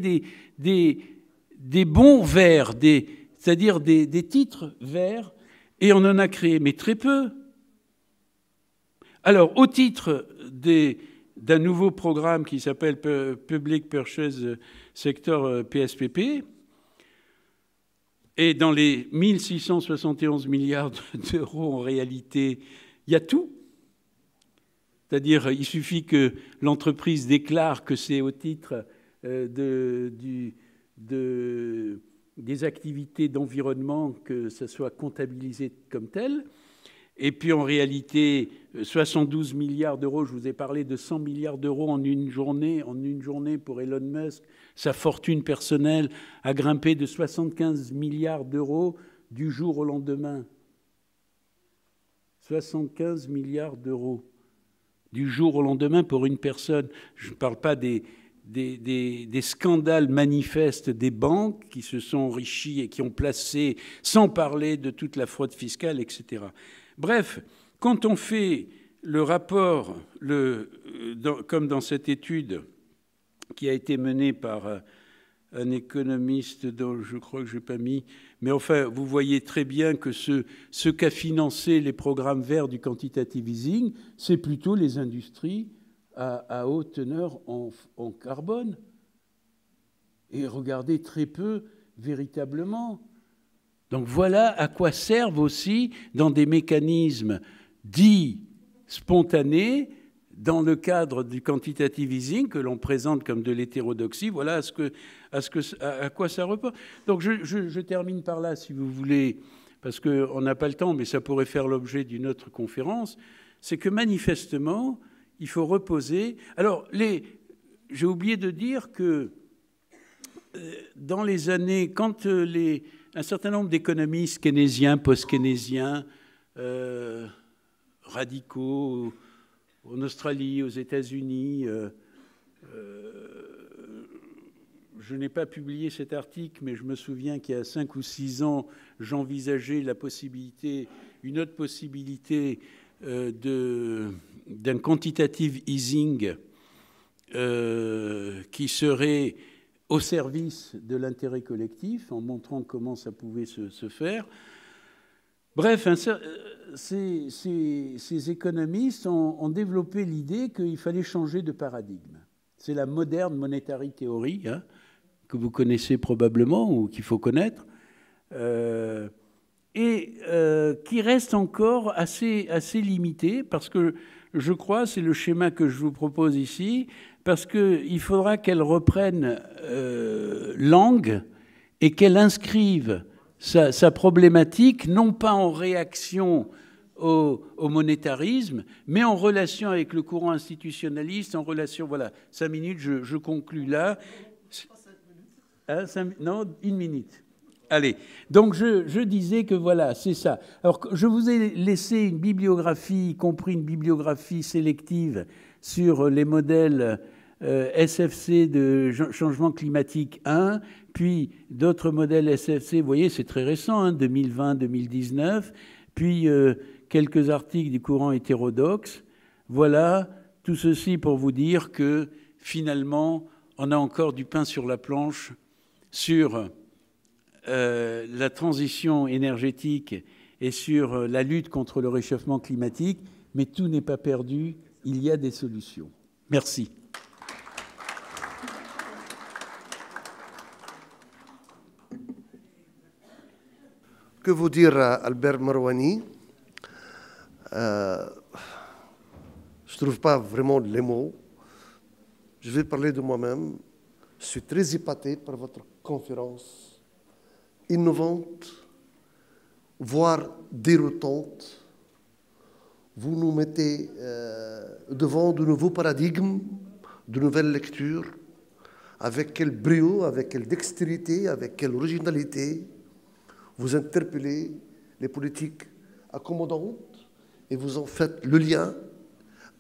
des bons verts, c'est-à-dire des titres verts. Et on en a créé, mais très peu. Alors, au titre d'un nouveau programme qui s'appelle Public Purchase Sector PSPP, et dans les 1671 milliards d'euros, en réalité, il y a tout. C'est-à-dire, il suffit que l'entreprise déclare que c'est au titre des activités d'environnement, que ça soit comptabilisé comme tel. Et puis en réalité, 72 milliards d'euros, je vous ai parlé de 100 milliards d'euros en une journée pour Elon Musk. Sa fortune personnelle a grimpé de 75 milliards d'euros du jour au lendemain. 75 milliards d'euros du jour au lendemain pour une personne. Je ne parle pas des scandales manifestes des banques qui se sont enrichies et qui ont placé, sans parler de toute la fraude fiscale, etc. Bref, quand on fait le rapport, comme dans cette étude qui a été menée par un économiste dont je crois que je n'ai pas mis, mais enfin, vous voyez très bien que ce qu'a financé les programmes verts du quantitative easing, c'est plutôt les industries à haute teneur en carbone. Et regardez très peu véritablement. Donc voilà à quoi servent aussi, dans des mécanismes dits spontanés, dans le cadre du quantitative easing, que l'on présente comme de l'hétérodoxie, voilà à quoi ça reporte. Donc je termine par là, si vous voulez, parce qu'on n'a pas le temps, mais ça pourrait faire l'objet d'une autre conférence, c'est que manifestement, il faut reposer. Alors, j'ai oublié de dire que dans les années, quand un certain nombre d'économistes keynésiens, post-keynésiens, radicaux, en Australie, aux États-Unis, je n'ai pas publié cet article, mais je me souviens qu'il y a 5 ou 6 ans, j'envisageais une autre possibilité d'un quantitative easing qui serait au service de l'intérêt collectif, en montrant comment ça pouvait se faire. Bref, ces économistes ont développé l'idée qu'il fallait changer de paradigme. C'est la moderne monetary theory, hein, que vous connaissez probablement ou qu'il faut connaître, qui reste encore assez limitée, parce que je crois, c'est le schéma que je vous propose ici, parce qu'il faudra qu'elle reprenne langue et qu'elle inscrive sa problématique, non pas en réaction au monétarisme, mais en relation avec le courant institutionnaliste, en relation... Voilà, 5 minutes, je conclus là. Hein, 5, non, 1 minute. Allez, donc je disais que voilà, c'est ça. Alors, je vous ai laissé une bibliographie, y compris une bibliographie sélective sur les modèles SFC de changement climatique 1, puis d'autres modèles SFC, vous voyez, c'est très récent, hein, 2020-2019, puis quelques articles du courant hétérodoxe. Voilà, tout ceci pour vous dire que finalement, on a encore du pain sur la planche sur la transition énergétique et sur la lutte contre le réchauffement climatique, mais tout n'est pas perdu, il y a des solutions. Merci. Que vous dire à Albert Marouani? Je ne trouve pas vraiment les mots. Je vais parler de moi-même. Je suis très épaté par votre conférence innovante, voire déroutante. Vous nous mettez devant de nouveaux paradigmes, de nouvelles lectures. Avec quel brio, avec quelle dextérité, avec quelle originalité vous interpellez les politiques accommodantes et vous en faites le lien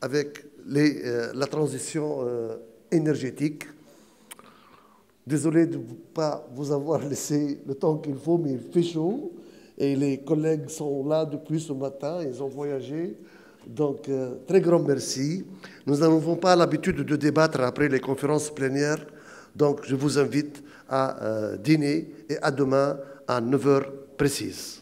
avec la transition énergétique. Désolé de ne pas vous avoir laissé le temps qu'il faut, mais il fait chaud et les collègues sont là depuis ce matin, ils ont voyagé. Donc, très grand merci. Nous n'avons pas l'habitude de débattre après les conférences plénières, donc je vous invite à dîner et à demain à 9h précise.